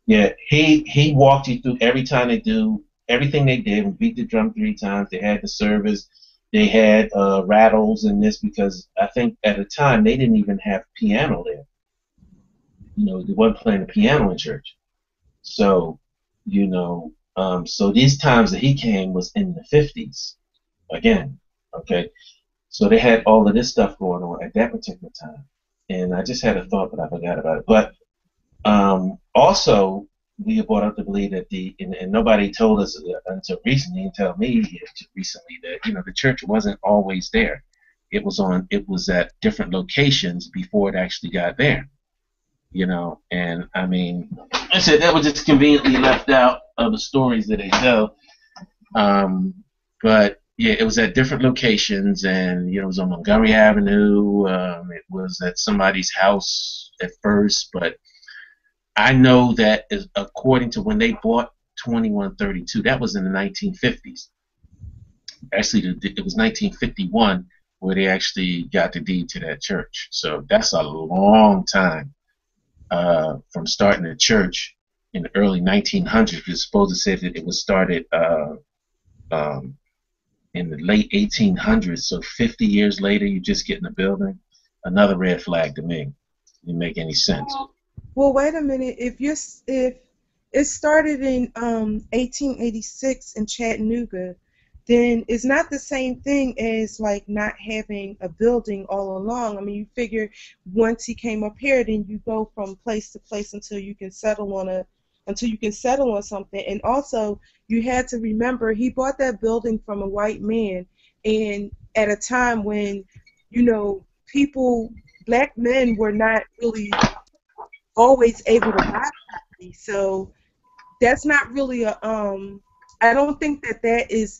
Yeah, he walked you through every time they do everything they did. We beat the drum 3 times. They had the service. They had rattles and this, because I think at the time they didn't even have piano there. They weren't playing the piano in church. So, so these times that he came was in the 50s again. Okay, so they had all of this stuff going on at that particular time, and I just had a thought, but I forgot about it. But also, we are brought up to believe that and nobody told us until recently, and tell me recently, that the church wasn't always there. It was at different locations before it actually got there. And I mean, I said that was just conveniently left out of the stories that they tell. But yeah, it was at different locations, and it was on Montgomery Avenue. It was at somebody's house at first, but I know that according to when they bought 2132, that was in the 1950s. Actually, it was 1951 where they actually got the deed to that church. So that's a long time from starting the church in the early 1900s. We're supposed to say that it was started in the late 1800s. So 50 years later, you just get in the building. Another red flag to me. Didn't make any sense. Well, wait a minute. If it started in 1886 in Chattanooga, then it's not the same thing as like not having a building all along. I mean, you figure once he came up here, then you go from place to place until you can settle on something. And also, you had to remember he bought that building from a white man, and at a time when black men were not really always able to buy property. So that's not really I don't think that is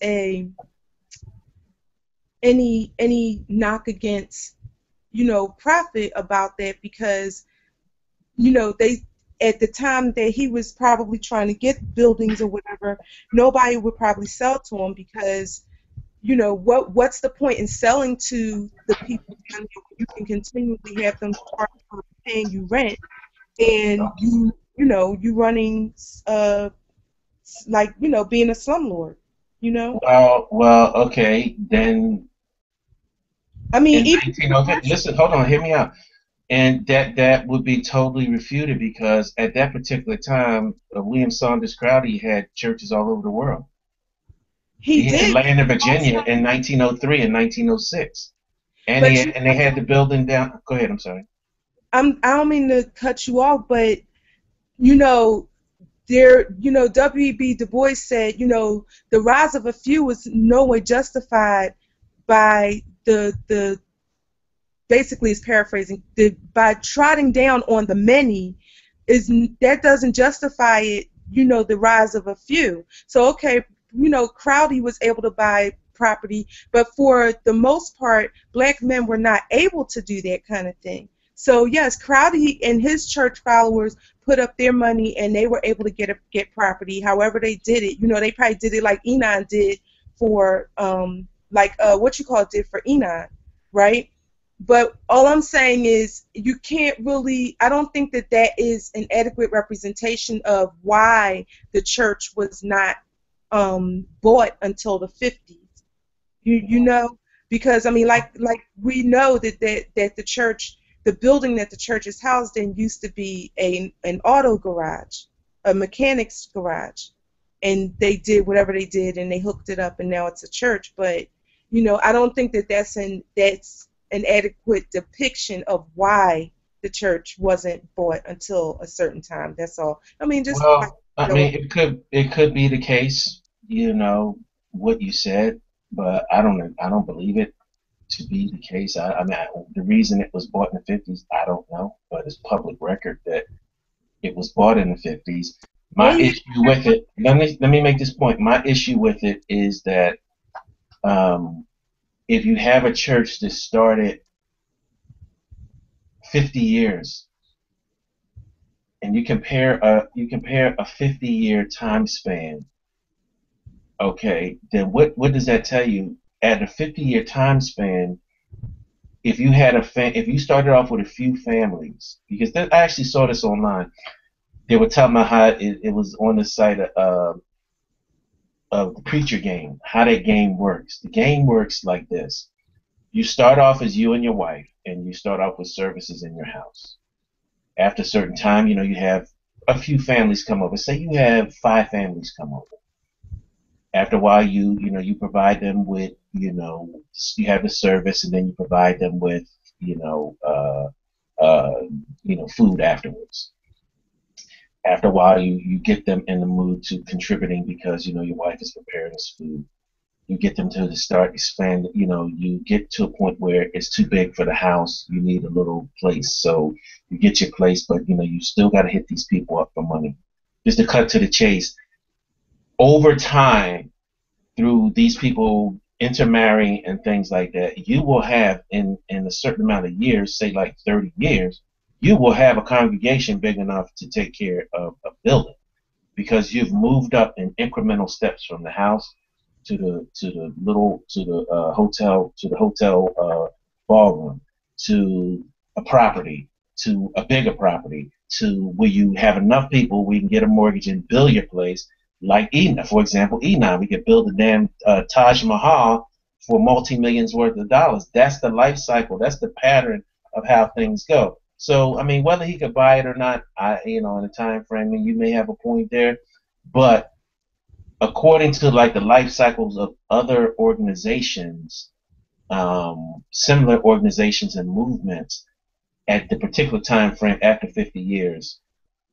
any knock against, Prophet about that, because, they, at the time that he was probably trying to get buildings or whatever, nobody would probably sell to him because, what's the point in selling to the people down there when you can continually have them charge for paying you rent, and you running like, being a slumlord, you know? Well, okay. Then I mean, in even 1903, listen, hold on, hear me out. And that would be totally refuted because at that particular time, William Saunders Crowdy had churches all over the world. he He had did, land in Virginia in 1903 and 1906, and but they had the building down. Go ahead. I'm sorry. I don't mean to cut you off, but you know, W.E.B. Du Bois said, the rise of a few was no way justified by the basically, is paraphrasing, by trotting down on the many, is that doesn't justify it, the rise of a few. So okay, Crowdy was able to buy property, but for the most part, black men were not able to do that kind of thing. So yes, Crowdy and his church followers put up their money and they were able to get property. However they did it, they probably did it like Enon did for what you call it did for Enon, right? But all I'm saying is you can't really, I don't think that that is an adequate representation of why the church was not bought until the 50s. You know, because I mean, like we know that the church, the building that the church is housed in used to be an auto garage, a mechanic's garage, and they did whatever they did and they hooked it up and now it's a church. But I don't think that that's an adequate depiction of why the church wasn't bought until a certain time. That's all. I mean, just like, Well, I mean, it could be the case, what you said, but I don't believe it to be the case. The reason it was bought in the 50s, I don't know, but it's public record that it was bought in the 50s. My well, issue with it, let me make this point. My issue with it is that um, if you have a church that started 50 years and you compare a 50-year time span, okay, then what does that tell you? At a 50-year time span, if you started off with a few families, because I actually saw this online. They were talking about how it was on the site of the preacher game, how that game works. The game works like this. You start off as you and your wife, and you start off with services in your house. After a certain time, you have a few families come over. Say you have 5 families come over. After a while, you provide them with, you have the service, and then you provide them with, food afterwards. After a while, you get them in the mood to contributing because your wife is preparing this food. You get them to start expand. You get to a point where it's too big for the house. You need a little place, so you get your place, but you still got to hit these people up for money. Just to cut to the chase, over time, through these people intermarrying and things like that, you will have in a certain amount of years, say like 30 years, you will have a congregation big enough to take care of a building because you've moved up in incremental steps from the house to the hotel ballroom, to a property, to a bigger property, to where you have enough people where you can get a mortgage and build your place. Like Enon, for example, Enon, we could build a damn Taj Mahal for multi-millions worth of dollars. That's the life cycle. That's the pattern of how things go. So, I mean, whether he could buy it or not, in a time frame, you may have a point there, but according to like the life cycles of other organizations, similar organizations and movements, at the particular time frame after 50 years,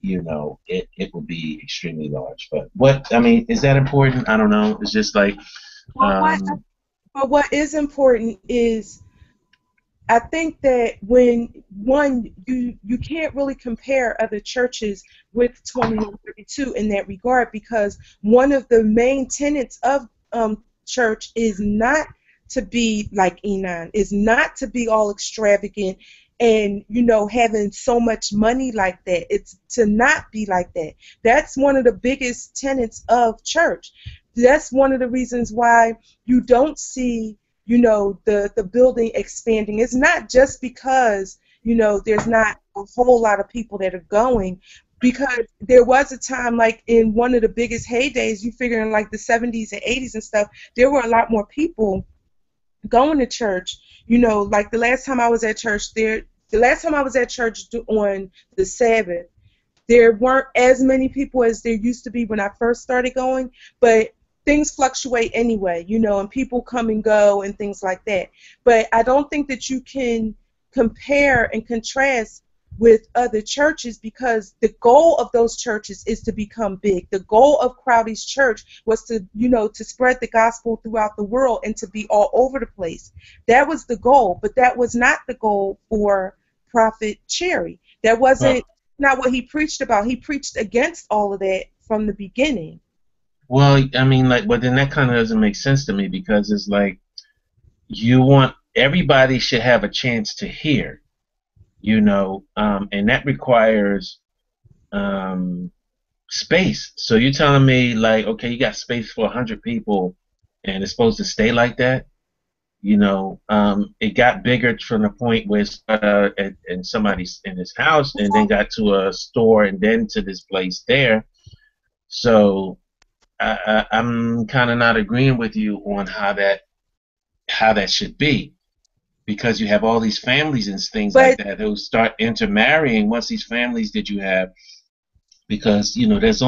it will be extremely large. But is that important? I don't know. It's just like, well, what is important is, I think that when you can't really compare other churches with 2132 in that regard, because one of the main tenets of church is not to be like Enon. It's not to be all extravagant and, having so much money like that. It's to not be like that. That's one of the biggest tenets of church. That's one of the reasons why you don't see, the building expanding. It's not just because, there's not a whole lot of people that are going, because there was a time, like in one of the biggest heydays, you figure in like the 70s and 80s and stuff, there were a lot more people going to church. Like the last time I was at church on the Sabbath, there weren't as many people as there used to be when I first started going, but things fluctuate anyway, and people come and go and things like that. But I don't think that you can compare and contrast with other churches, because the goal of those churches is to become big. The goal of Crowdy's church was to, to spread the gospel throughout the world and to be all over the place. That was the goal, but that was not the goal for Prophet Cherry. That wasn't not what he preached about. He preached against all of that from the beginning. Well, I mean, but then that kind of doesn't make sense to me, because it's like you want everybody should have a chance to hear, and that requires space. So you're telling me, like, okay, you got space for 100 people, and it's supposed to stay like that? It got bigger from the point where it started in somebody's in his house, and then got to a store, and then to this place there. So I'm kind of not agreeing with you on how that should be, because you have all these families and things like that who start intermarrying. Once these families that you have, because there's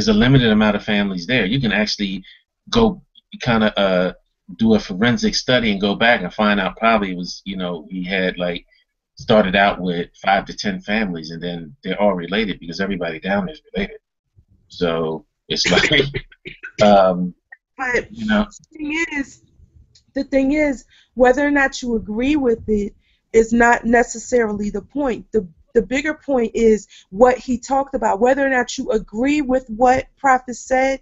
a limited amount of families there. You can actually go kind of do a forensic study and go back and find out probably it was, he had started out with 5 to 10 families, and then they're all related because everybody down there is related. So it's like, but the thing is, whether or not you agree with it is not necessarily the point. The bigger point is what he talked about. Whether or not you agree with what Prophet said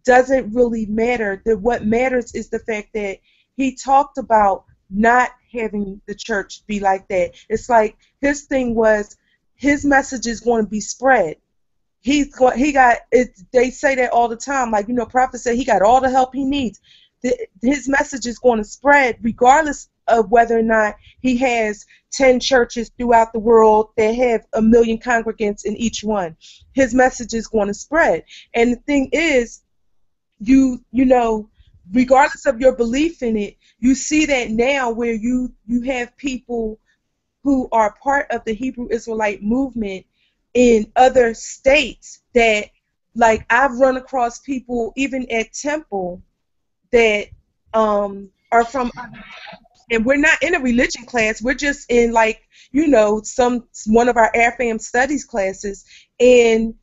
doesn't really matter. What matters is the fact that he talked about not having the church be like that. It's like his thing was his message is going to be spread. They say that all the time. Like, Prophet said he got all the help he needs. His message is going to spread regardless of whether or not he has 10 churches throughout the world that have 1 million congregants in each one. His message is going to spread. And the thing is, regardless of your belief in it, you see that now where you have people who are part of the Hebrew Israelite movement in other states that, like, I've run across people even at Temple that are from, and we're not in a religion class, we're just in one of our AirFam studies classes, and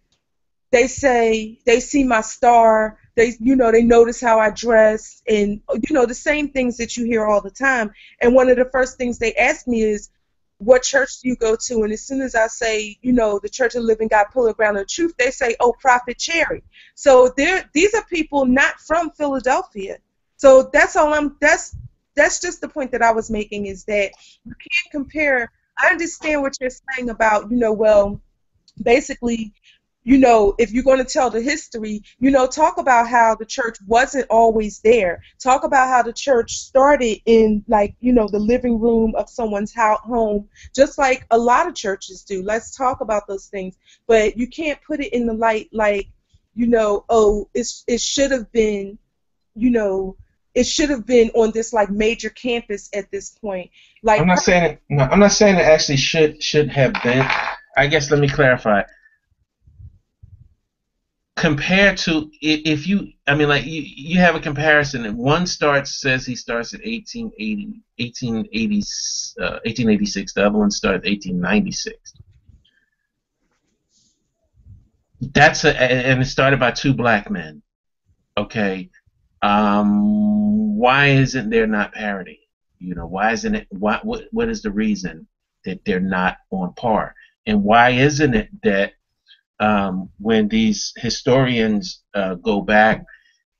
they say they see my star, they notice how I dress, and the same things that you hear all the time. And one of the first things they ask me is, what church do you go to? And as soon as I say, the Church of the Living God, Pillar Ground of Truth, they say, oh, Prophet Cherry. So these are people not from Philadelphia. So that's just the point that I was making, is that you can't compare. I understand what you're saying about, basically, if you're going to tell the history, talk about how the church wasn't always there. Talk about how the church started in, the living room of someone's home, just like a lot of churches do. Let's talk about those things. But you can't put it in the light it should have been, it should have been on this major campus at this point. I'm not saying it actually should have been. I guess let me clarify. Compared to, if you have a comparison, and one says he starts at 1886, the other one starts 1896. And it started by 2 black men. Okay, why isn't there not parity? Why isn't it? What is the reason that they're not on par? And why isn't it that when these historians go back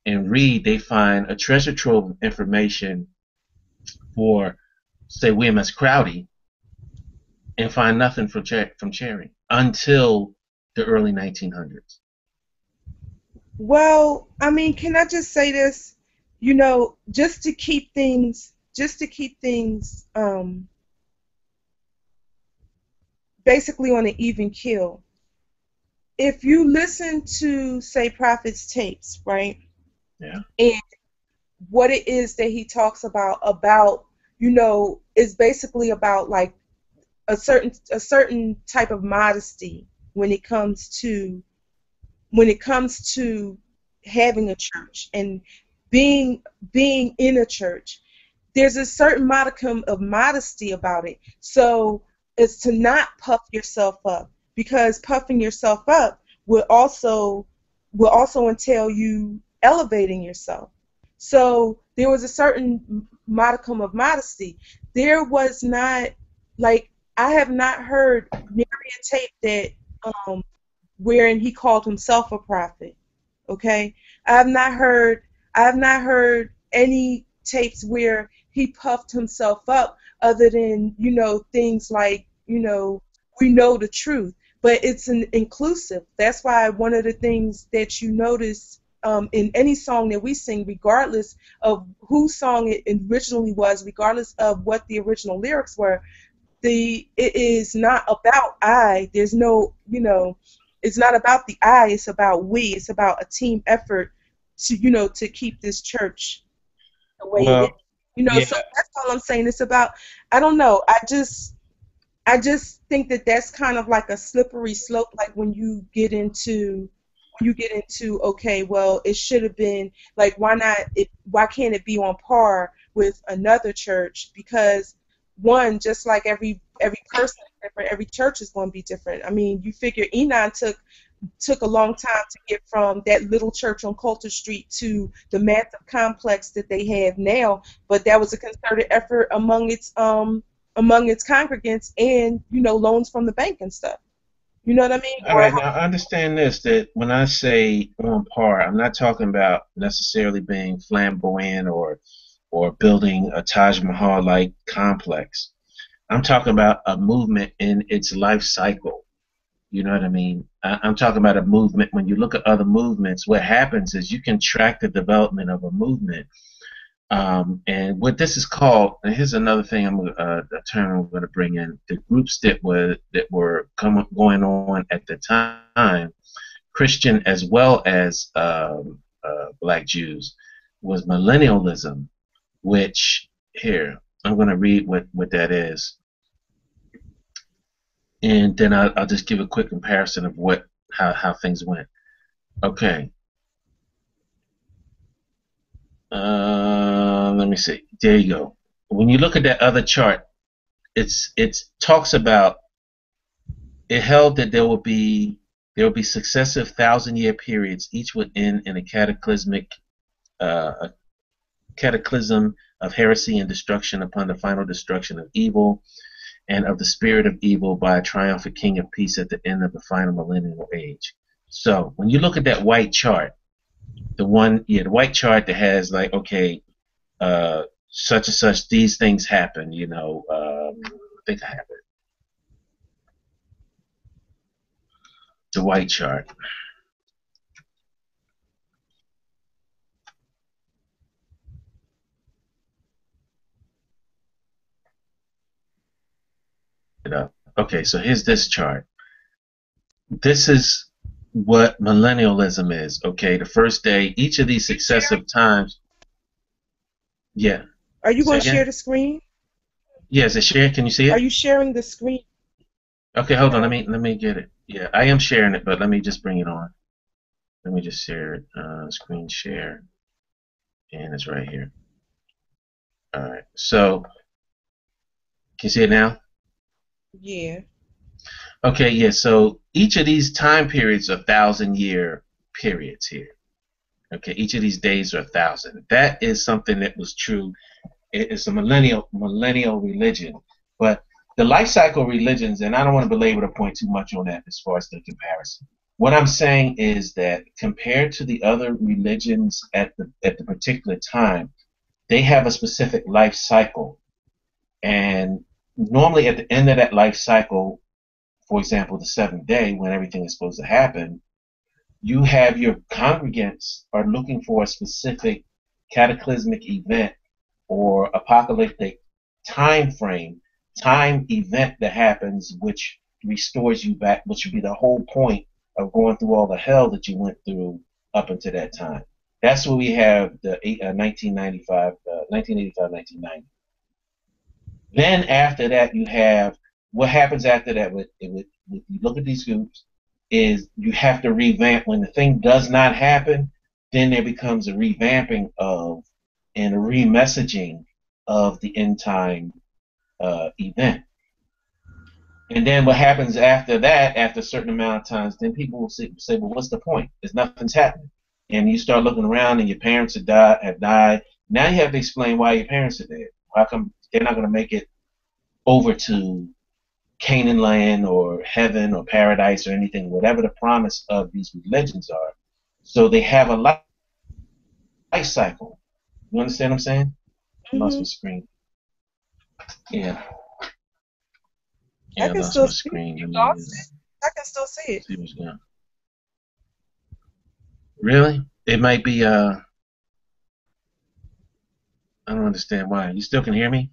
and read, they find a treasure trove of information for, say, William S. Crowdy, and find nothing from Cherry until the early 1900s. Well, I mean, can I just say this? You know, just to keep things basically on an even keel. If you listen to, say, Prophet's tapes, right? Yeah. And what it is that he talks about, you know, is basically about like a certain type of modesty when it comes to having a church and being in a church. There's a certain modicum of modesty about it. So it's to not puff yourself up, because puffing yourself up will also entail you elevating yourself. So there was a certain modicum of modesty. There was not, like, I have not heard nary a tape that wherein he called himself a prophet. Okay, I have not heard any tapes where he puffed himself up, other than, you know, things like, you know, we know the truth, but it's an inclusive. That's why one of the things that you notice in any song that we sing, regardless of whose song it originally was, regardless of what the original lyrics were, it is not about I. There's no, you know, it's not about the I. It's about we. It's about a team effort to, you know, to keep this church the way it is. Well, You know, yeah. so that's all I'm saying. It's about, I don't know. I just think that that's kind of like a slippery slope. Like when you get into okay, well, it should have been like, why not? Why can't it be on par with another church? Because one, just like every person is different, every church is going to be different. I mean, you figure Enon took a long time to get from that little church on Coulter Street to the massive complex that they have now, but that was a concerted effort among its congregants, and, you know, loans from the bank and stuff. You know what I mean? All right, now understand this, that when I say on par, I'm not talking about necessarily being flamboyant or building a Taj Mahal like complex. I'm talking about a movement in its life cycle. You know what I mean? I'm talking about a movement. When you look at other movements, what happens is you can track the development of a movement. And what this is called, and here's another thing, a term I'm going to bring in: the groups that were going on at the time, Christian as well as Black Jews, was millennialism. Which, here, I'm going to read what that is, and then I'll just give a quick comparison of how things went. Okay. Let me see. There you go. When you look at that other chart, it talks about, it held that there will be successive 1,000-year periods, each would end in a cataclysm of heresy and destruction upon the final destruction of evil and of the spirit of evil by a triumphant king of peace at the end of the final millennial age. So when you look at that white chart, the white chart that has like, okay, such and such, these things happen, you know, I think I have it. The white chart. Okay, so here's this chart. This is what millennialism is. Okay, the first day, each of these successive times. Yeah. Are you Say going to share again? the screen? Yeah, is it shared? Can you see Are it? you sharing the screen? Okay, hold on. Let me get it. Yeah, I am sharing it, but let me just bring it on. Let me just share it. Screen share, and it's right here. All right. So, can you see it now? Yeah. Okay. Yeah. So each of these time periods are 1,000-year periods here. Okay. Each of these days are 1,000. That is something that was true. It's a millennial religion, but the life cycle religions, and I don't want to belabor the point too much on that as far as the comparison. What I'm saying is that compared to the other religions at the particular time, they have a specific life cycle. And normally at the end of that life cycle, for example, the seventh day when everything is supposed to happen, you have your congregants are looking for a specific cataclysmic event or apocalyptic time frame, time event that happens, which restores you back, which would be the whole point of going through all the hell that you went through up until that time. That's where we have the 1985, 1990. Then after that, you have what happens after that. With you look at these groups, is you have to revamp when the thing does not happen. Then there becomes a revamping of and a remessaging of the end time event. And then what happens after that, after a certain amount of times, then people will say, well, what's the point? There's nothing's happening. And you start looking around and your parents have died. Now you have to explain why your parents are dead. How come they're not going to make it over to Canaan land or heaven or paradise or anything, whatever the promise of these religions are. So they have a life cycle. You understand what I'm saying? I lost my screen. Yeah. Yeah, I I can lost still my see it. screen. You lost it. I can still see it. See what's going on. Really? It might be, I don't understand why. You still can hear me?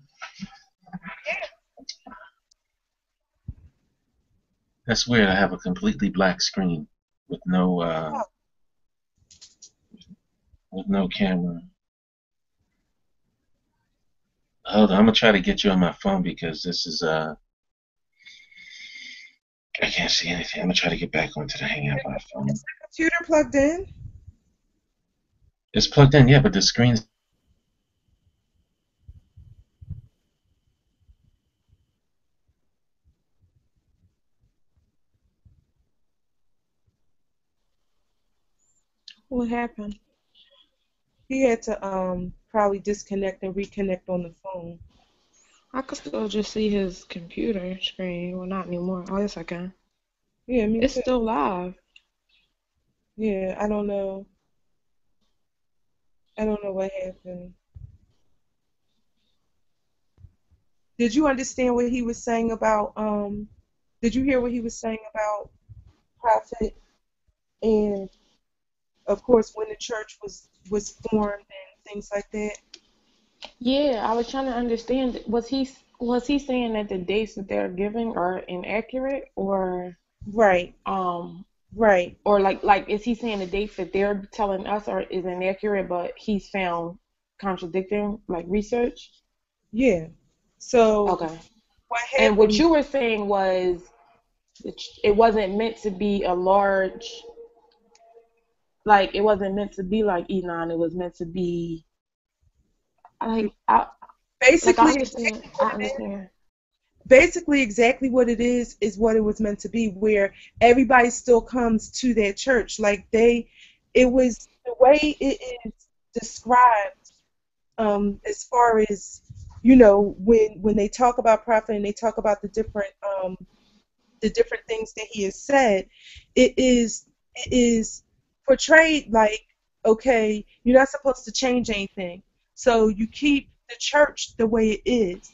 That's weird. I have a completely black screen with no camera. Hold on, I'm gonna try to get you on my phone because this is I can't see anything. I'm gonna try to get back onto the Hangout by phone. Is the computer plugged in? It's plugged in, yeah, but the screen's What happened? He had to probably disconnect and reconnect on the phone. I could still just see his computer screen. Well, not anymore. Oh, yes, I can. Yeah, me It's too. still live. Yeah, I don't know. I don't know what happened. Did you understand what he was saying about did you hear what he was saying about prophet and of course when the church was formed and things like that? Yeah, I was trying to understand. Was he saying that the dates that they're giving are inaccurate, Right, um right. or like is he saying the dates that they're telling us are is inaccurate, but he's found contradicting like research? Yeah. So Okay. what And what happened? you were saying was it wasn't meant to be a large, like it wasn't meant to be like Enon. It was meant to be like I Basically understand. I understand. basically exactly what it is what it was meant to be, where everybody still comes to that church. Like it was the way it is described, as far as when they talk about prophet and they talk about the different things that he has said, it is portrayed like, okay, you're not supposed to change anything, so you keep the church the way it is.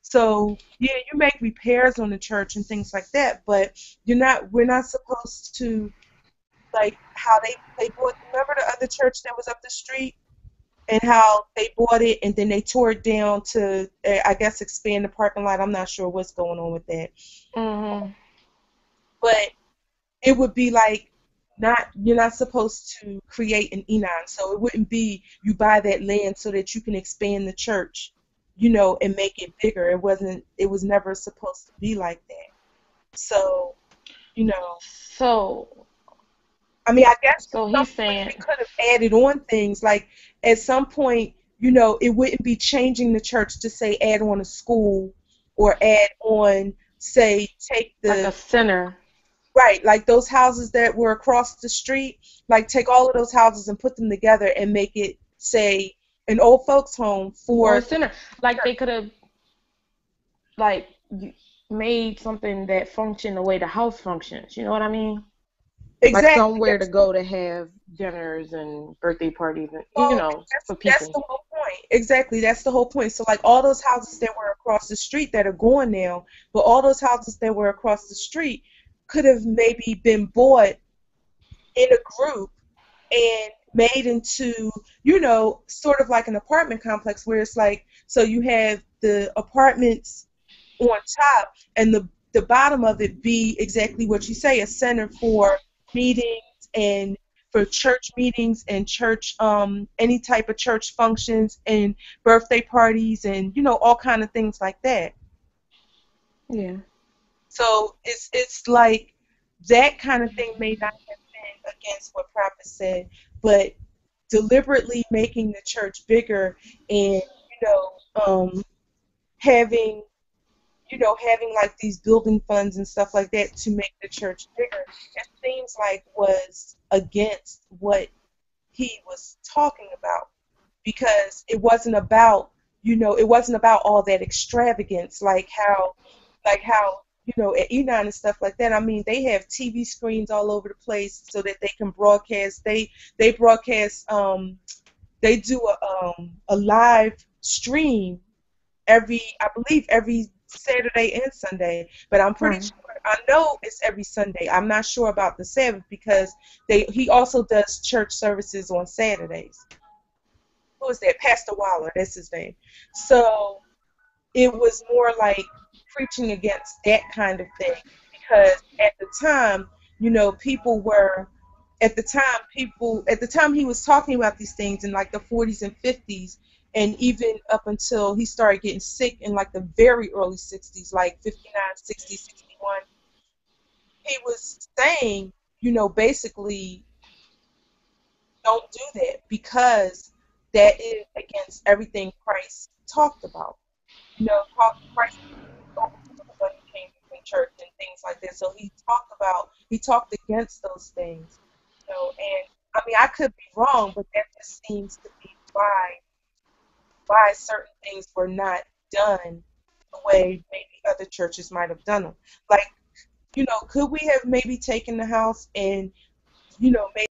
So yeah, you make repairs on the church and things like that, but we're not supposed to, like how they bought. Remember the other church that was up the street, and how they bought it and then they tore it down to, I guess, expand the parking lot. I'm not sure what's going on with that, Mhm. but it would be like, you're not supposed to create an Enon, so it wouldn't be you buy that land so that you can expand the church, and make it bigger. It was never supposed to be like that. So, you know, So I mean, I guess so at some he's point saying we could have added on things. Like at some point, it wouldn't be changing the church to say add on a school or add on, say, take like a the, sinner right, like those houses that were across the street, like take all of those houses and put them together and make it, say, an old folks home or a for. sinner. Like they could have like made something that functioned the way the house functions. You know what I mean? Like Exactly. somewhere to go to have dinners and birthday parties and Well, for that's people. the whole point. exactly. That's the whole point. So like all those houses that were across the street that are gone now, but all those houses that were across the street could have maybe been bought in a group and made into, sort of like an apartment complex where it's like, so you have the apartments on top and the bottom of it be exactly what you say, a center for meetings and for church meetings and church any type of church functions and birthday parties and all kind of things like that. Yeah. So it's like that kind of thing may not have been against what Prophet said, but deliberately making the church bigger and having having like these building funds and stuff like that to make the church bigger, it seems like was against what he was talking about because it wasn't about all that extravagance like how at Enon and stuff like that. I mean, they have TV screens all over the place so that they can broadcast. They broadcast. They do a live stream I believe every Saturday and Sunday, but I'm pretty Right. sure I know it's every Sunday. I'm not sure about the Sabbath because he also does church services on Saturdays. Who is that? Pastor Waller, that's his name. So it was more like preaching against that kind of thing because at the time, people were at the time he was talking about these things in like the 40s and 50s and even up until he started getting sick in like the very early 60s, like 59, 60, 61, he was saying, basically don't do that because that is against everything Christ talked about. Christ when he came to the church and things like that. So he talked against those things. And I mean I could be wrong, but that just seems to be why certain things were not done the way maybe other churches might have done them. Like, could we have maybe taken the house and, made